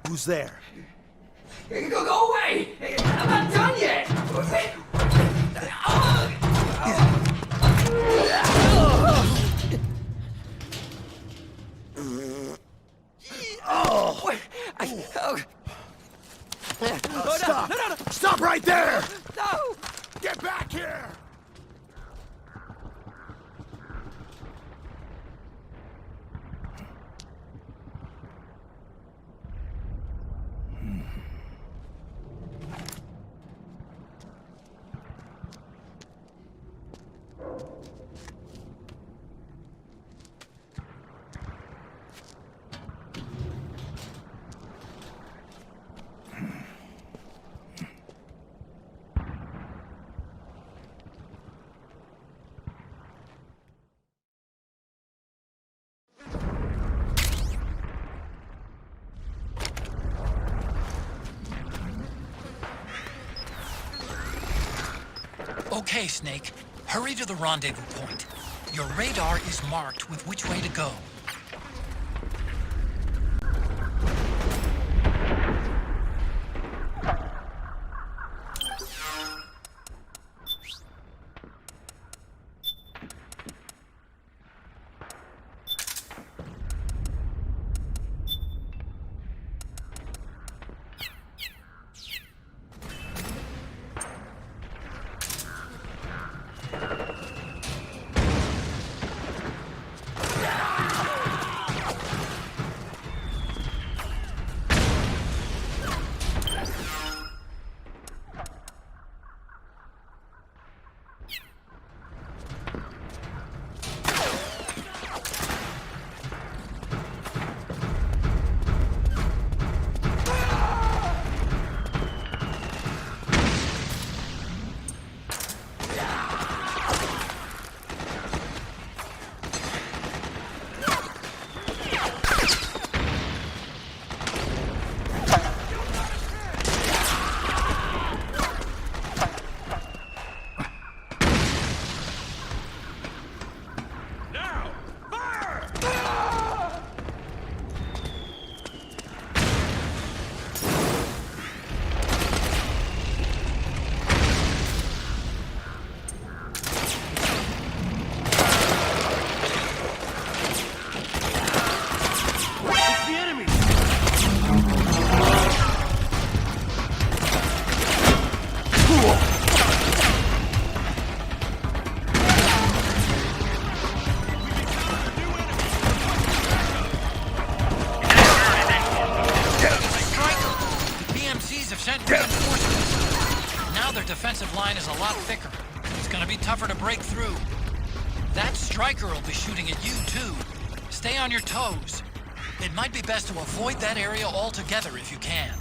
Who's there? Go away! I'm not done yet! Stop! Stop right there! No! Get back here! Okay, Snake. Hurry to the rendezvous point. Your radar is marked with which way to go. Defensive line is a lot thicker. It's gonna be tougher to break through. That striker will be shooting at you, too. Stay on your toes. It might be best to avoid that area altogether if you can.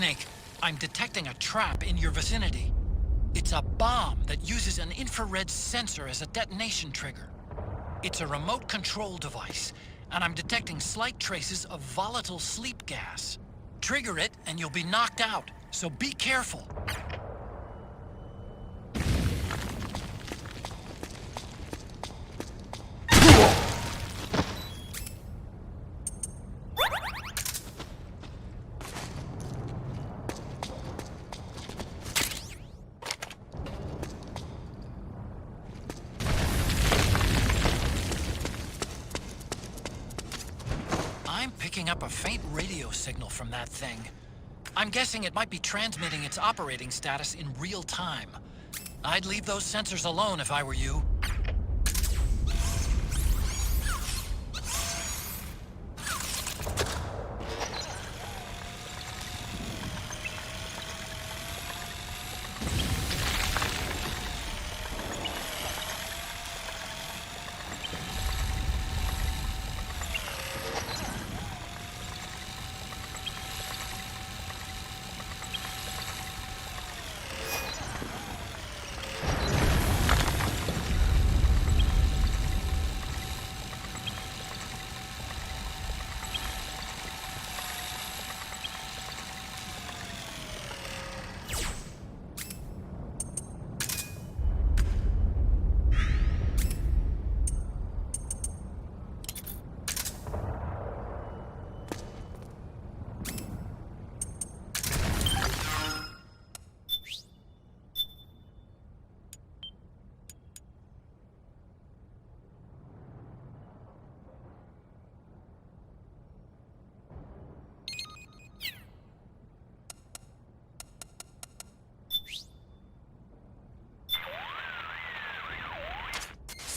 Snake, I'm detecting a trap in your vicinity. It's a bomb that uses an infrared sensor as a detonation trigger. It's a remote control device, and I'm detecting slight traces of volatile sleep gas. Trigger it, and you'll be knocked out, so be careful. I'm picking up a faint radio signal from that thing. I'm guessing it might be transmitting its operating status in real time. I'd leave those sensors alone if I were you.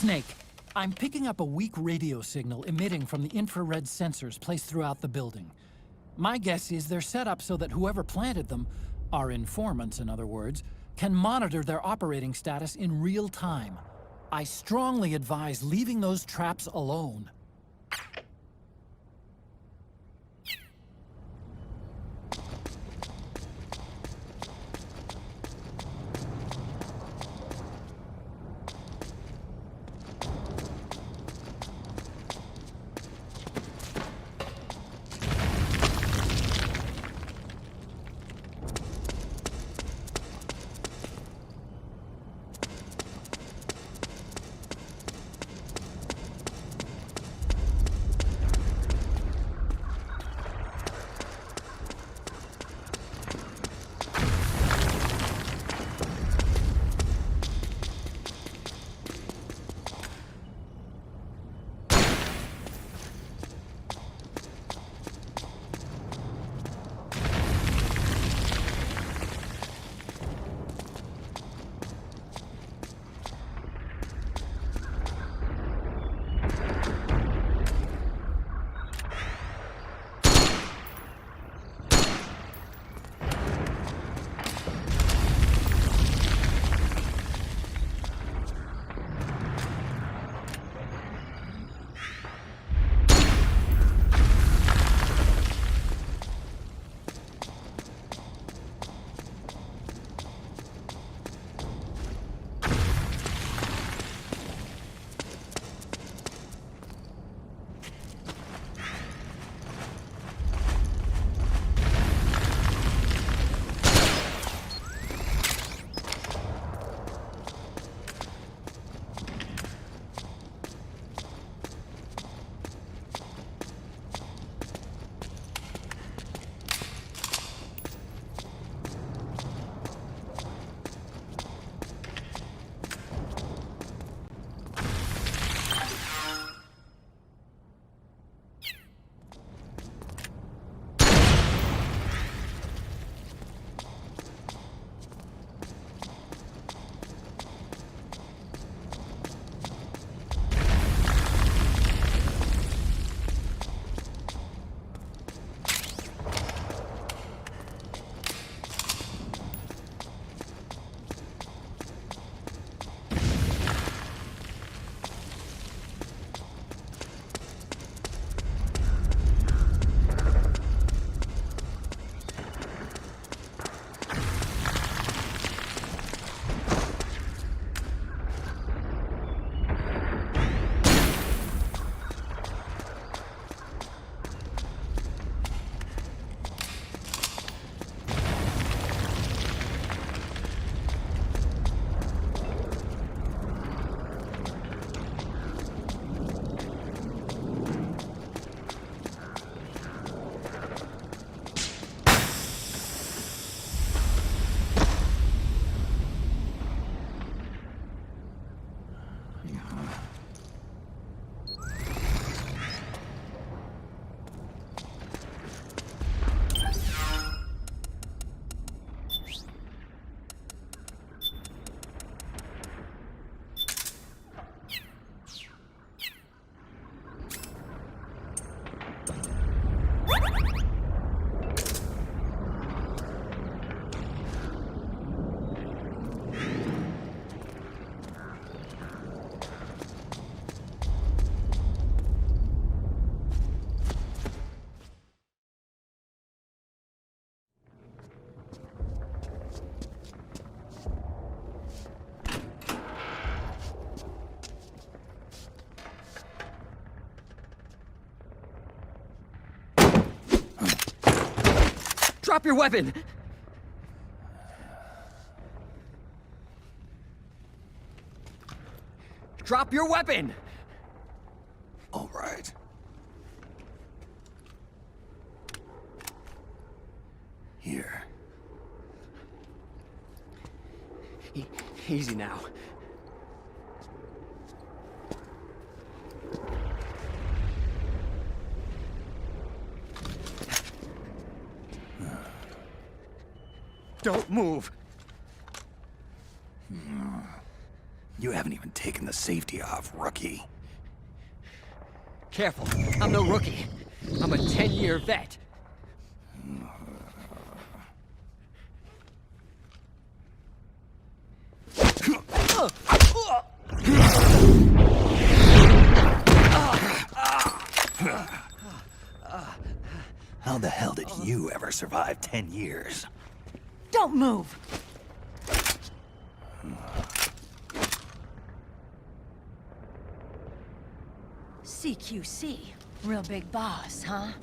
Snake, I'm picking up a weak radio signal emitting from the infrared sensors placed throughout the building. My guess is they're set up so that whoever planted them, our informants in other words, can monitor their operating status in real time. I strongly advise leaving those traps alone. Drop your weapon! Drop your weapon! All right. Here. Easy now. Don't move! You haven't even taken the safety off, rookie. Careful, I'm no rookie. I'm a 10-year vet. How the hell did you ever survive 10 years? Don't move! CQC. Real big boss, huh?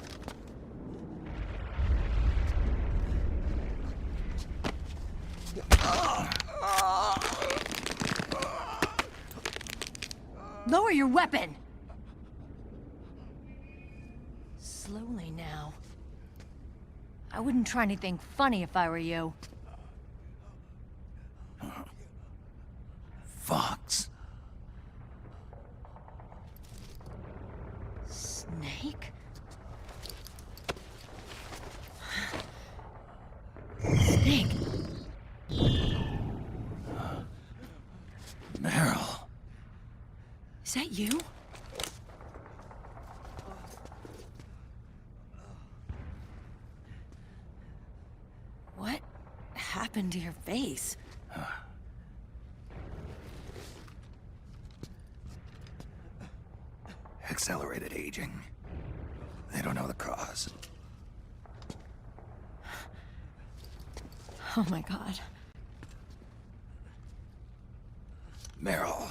Lower your weapon! Slowly now. I wouldn't try anything funny if I were you. Fox. Snake? Snake? Meryl. Is that you? What happened to your face? Accelerated aging. They don't know the cause. Oh my god. Meryl,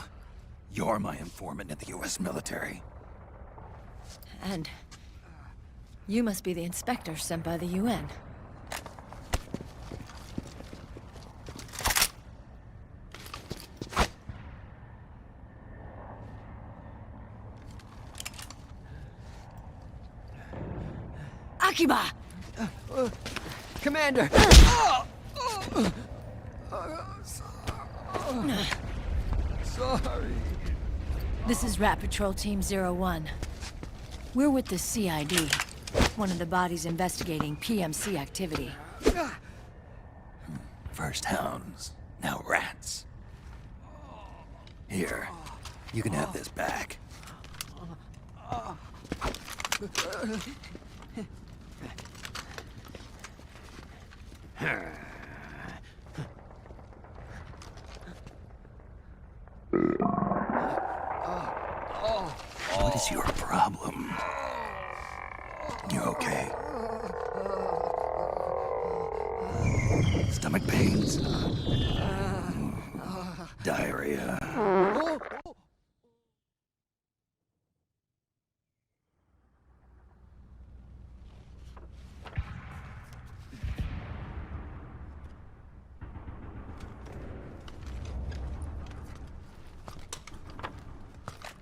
you're my informant in the US military. And you must be the inspector sent by the UN. Akiba! Commander! Sorry. This is Rat Patrol Team 01. We're with the CID, one of the bodies investigating PMC activity. First hounds, now rats. Here, you can have this back. What is your problem? You okay? Stomach pains? Diarrhea?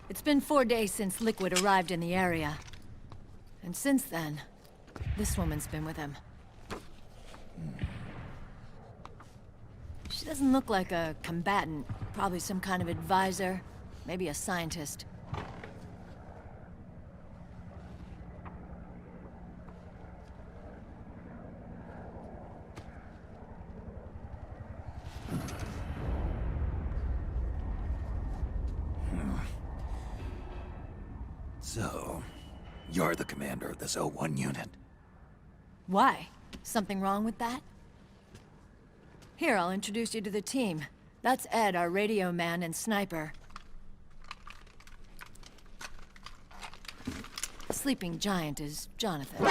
It's been 4 days since Liquid arrived in the area. And since then, this woman's been with him. She doesn't look like a combatant. Probably some kind of advisor. Maybe a scientist. So, you're the commander of this O1 unit. Why? Something wrong with that? Here, I'll introduce you to the team. That's Ed, our radio man and sniper. The sleeping giant is Jonathan.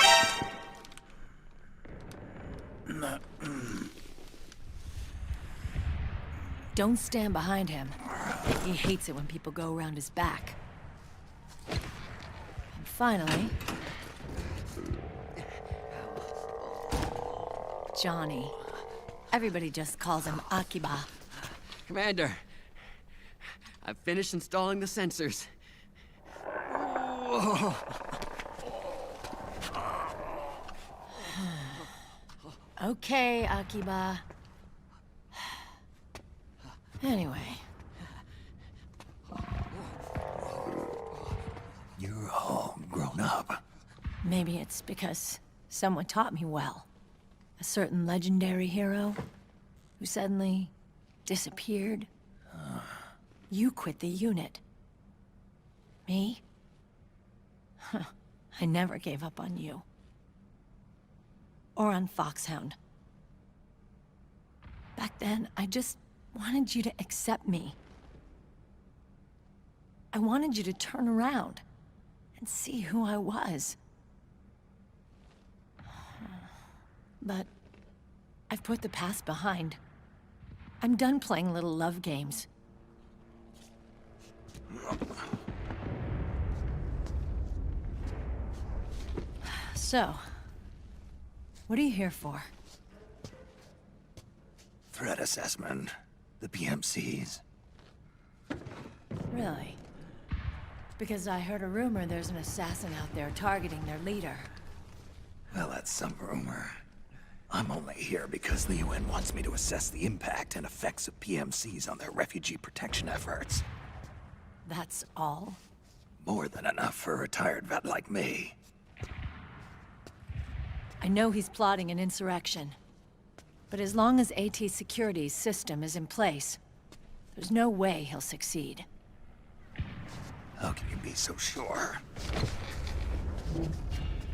Don't stand behind him. He hates it when people go around his back. And finally... Johnny. Everybody just calls him Akiba. Commander, I've finished installing the sensors. Okay, Akiba. Anyway. You're all grown up. Maybe it's because someone taught me well. A certain legendary hero who suddenly disappeared. You quit the unit. Me? I never gave up on you. Or on Foxhound. Back then, I just wanted you to accept me. I wanted you to turn around and see who I was. But I've put the past behind. I'm done playing little love games. So, what are you here for? Threat assessment. The PMCs. Really? Because I heard a rumor there's an assassin out there targeting their leader. Well, that's some rumor. I'm only here because the UN wants me to assess the impact and effects of PMCs on their refugee protection efforts. That's all? More than enough for a retired vet like me. I know he's plotting an insurrection. But as long as AT Security's system is in place, there's no way he'll succeed. How can you be so sure?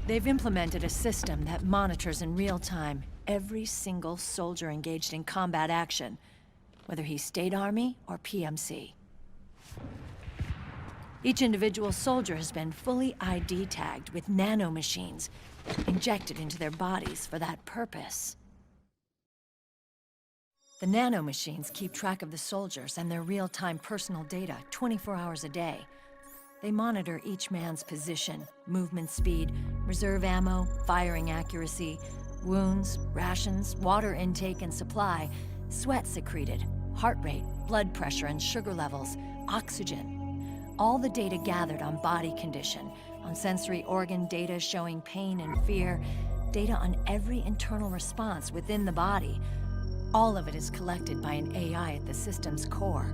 They've implemented a system that monitors in real time every single soldier engaged in combat action, whether he's State Army or PMC. Each individual soldier has been fully ID tagged with nanomachines injected into their bodies for that purpose. The nanomachines keep track of the soldiers and their real-time personal data 24 hours a day. They monitor each man's position, movement speed, reserve ammo, firing accuracy, wounds, rations, water intake and supply, sweat secreted, heart rate, blood pressure and sugar levels, oxygen. All the data gathered on body condition, on sensory organ data showing pain and fear, data on every internal response within the body. All of it is collected by an AI at the system's core.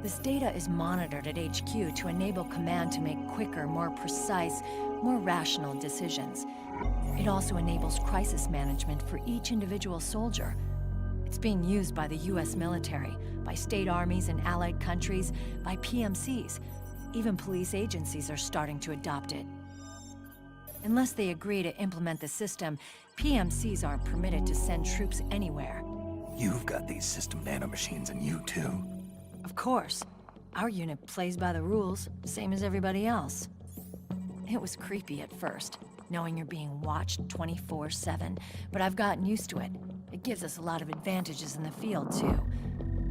This data is monitored at HQ to enable command to make quicker, more precise, more rational decisions. It also enables crisis management for each individual soldier. It's being used by the US military, by state armies in allied countries, by PMCs. Even police agencies are starting to adopt it. Unless they agree to implement the system, PMCs aren't permitted to send troops anywhere. You've got these system nanomachines in you too. Of course. Our unit plays by the rules, same as everybody else. It was creepy at first, knowing you're being watched 24/7, but I've gotten used to it. It gives us a lot of advantages in the field, too.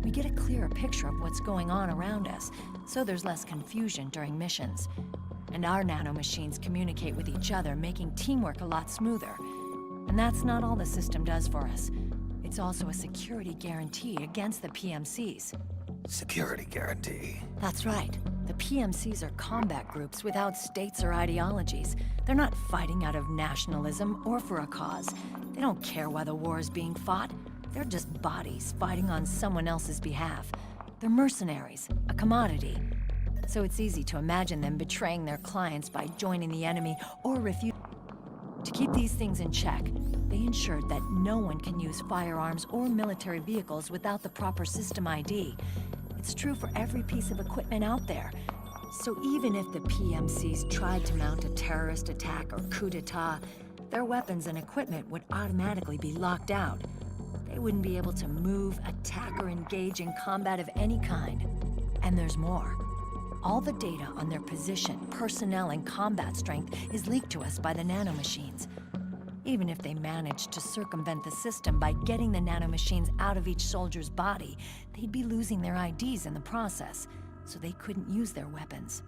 We get a clearer picture of what's going on around us, so there's less confusion during missions. And our nanomachines communicate with each other, making teamwork a lot smoother. And that's not all the system does for us. It's also a security guarantee against the PMCs. Security guarantee. That's right. The PMCs are combat groups without states or ideologies. They're not fighting out of nationalism or for a cause. They don't care why the war is being fought. They're just bodies fighting on someone else's behalf. They're mercenaries, a commodity. So it's easy to imagine them betraying their clients by joining the enemy or refusing. To keep these things in check, they ensured that no one can use firearms or military vehicles without the proper system ID. It's true for every piece of equipment out there. So even if the PMCs tried to mount a terrorist attack or coup d'etat, their weapons and equipment would automatically be locked out. They wouldn't be able to move, attack, or engage in combat of any kind. And there's more. All the data on their position, personnel, and combat strength is leaked to us by the nanomachines. Even if they managed to circumvent the system by getting the nanomachines out of each soldier's body, they'd be losing their IDs in the process, so they couldn't use their weapons.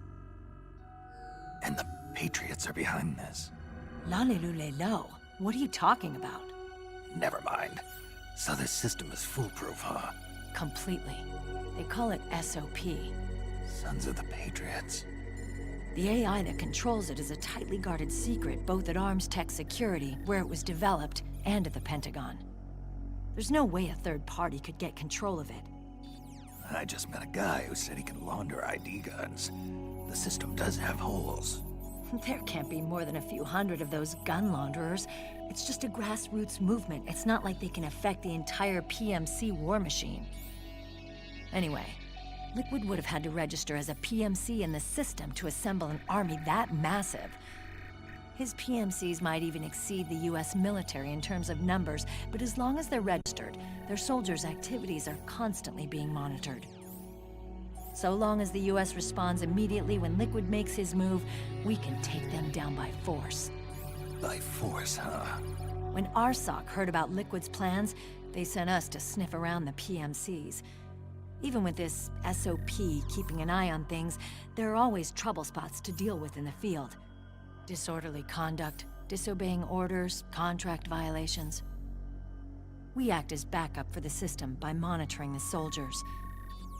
And the Patriots are behind this. Lalilulelo. What are you talking about? Never mind. So this system is foolproof, huh? Completely. They call it SOP. Sons of the Patriots. The AI that controls it is a tightly guarded secret, both at Arms Tech Security, where it was developed, and at the Pentagon. There's no way a third party could get control of it. I just met a guy who said he can launder ID guns. The system does have holes. There can't be more than a few hundred of those gun launderers. It's just a grassroots movement. It's not like they can affect the entire PMC war machine. Anyway, Liquid would have had to register as a PMC in the system to assemble an army that massive. His PMCs might even exceed the US military in terms of numbers, but as long as they're registered, their soldiers' activities are constantly being monitored. So long as the US responds immediately when Liquid makes his move, we can take them down by force. By force, huh? When RSOC heard about Liquid's plans, they sent us to sniff around the PMCs. Even with this SOP keeping an eye on things, there are always trouble spots to deal with in the field. Disorderly conduct, disobeying orders, contract violations. We act as backup for the system by monitoring the soldiers.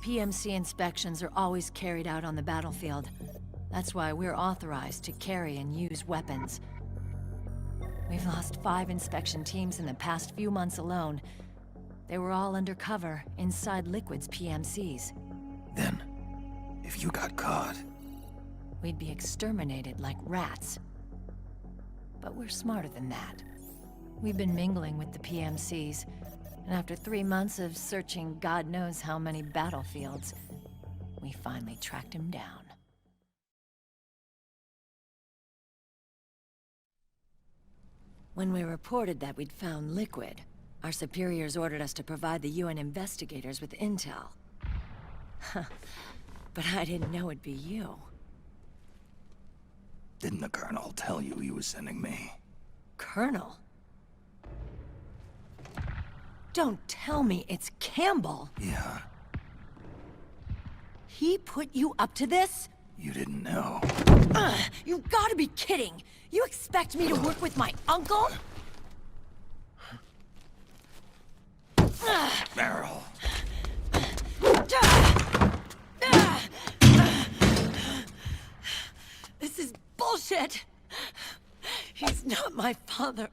PMC inspections are always carried out on the battlefield. That's why we're authorized to carry and use weapons. We've lost 5 inspection teams in the past few months alone. They were all undercover, inside Liquid's PMCs. Then, if you got caught... we'd be exterminated like rats. But we're smarter than that. We've been mingling with the PMCs, and after 3 months of searching God knows how many battlefields, we finally tracked him down. When we reported that we'd found Liquid, our superiors ordered us to provide the UN investigators with intel. But I didn't know it'd be you. Didn't the Colonel tell you he was sending me? Colonel? Don't tell me it's Campbell! Yeah. He put you up to this? You didn't know. You gotta be kidding! You expect me to work with my uncle? Meryl. This is bullshit! He's not my father.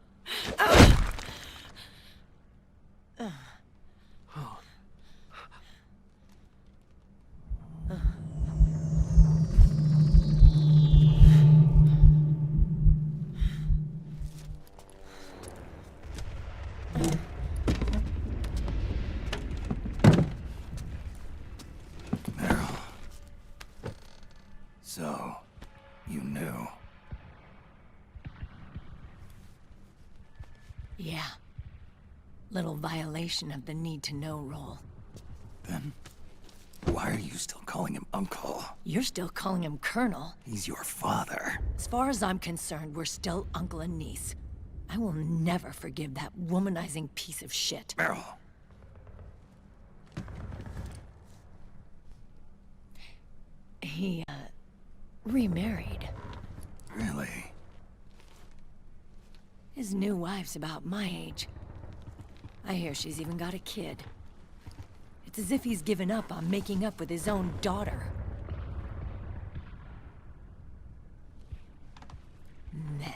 Meryl. So, you knew. Yeah. Little violation of the need-to-know rule. Then, why are you still calling him Uncle? You're still calling him Colonel. He's your father. As far as I'm concerned, we're still uncle and niece. I will never forgive that womanizing piece of shit. Meryl. He, remarried. Really? His new wife's about my age. I hear she's even got a kid. It's as if he's given up on making up with his own daughter. Men.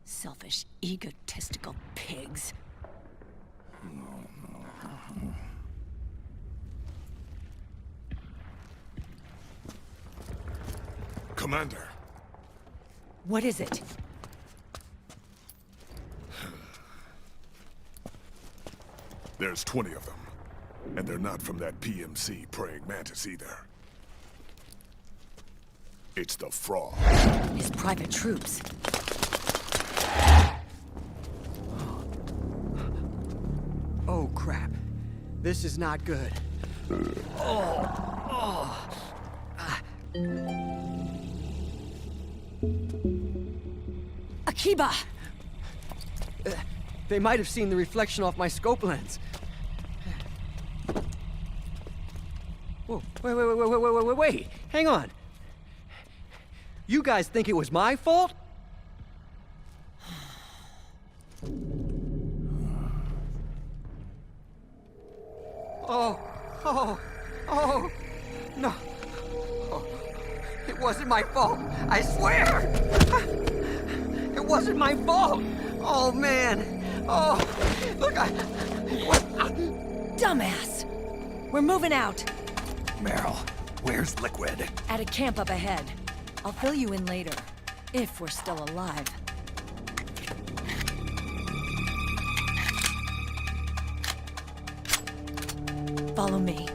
Selfish, egotistical pigs. Commander. What is it? There's 20 of them. And they're not from that PMC praying mantis either. It's the Frog. His private troops. Oh, crap. This is not good. Akiba! They might have seen the reflection off my scope lens. Whoa, wait. Hang on. You guys think it was my fault? Oh, no. Oh, it wasn't my fault. I swear. It wasn't my fault. Oh, man. Oh, look, Dumbass! We're moving out. Meryl, where's Liquid? At a camp up ahead. I'll fill you in later. If we're still alive. Follow me.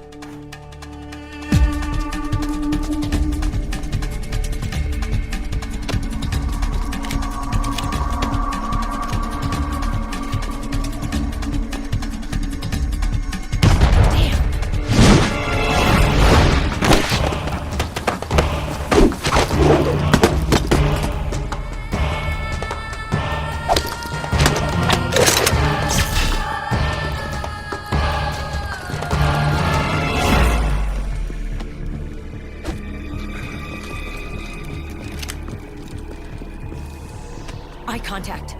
Eye contact.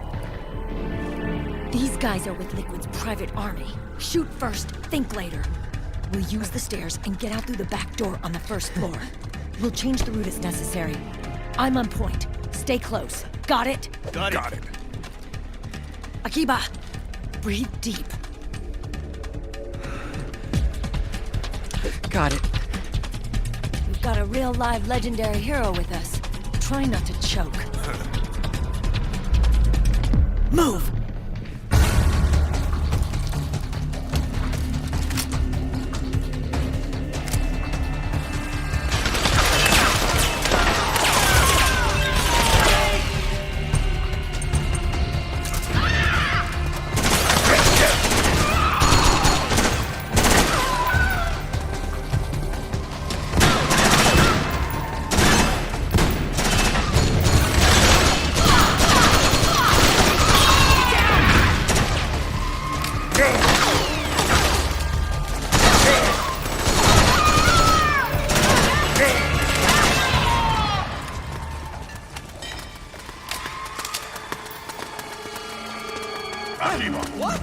These guys are with Liquid's private army. Shoot first, think later. We'll use the stairs and get out through the back door on the first floor. We'll change the route as necessary. I'm on point. Stay close. Got it? Got it. Akiba, breathe deep. got it. We've got a real live legendary hero with us. Try not to choke. Move! Arriba. What?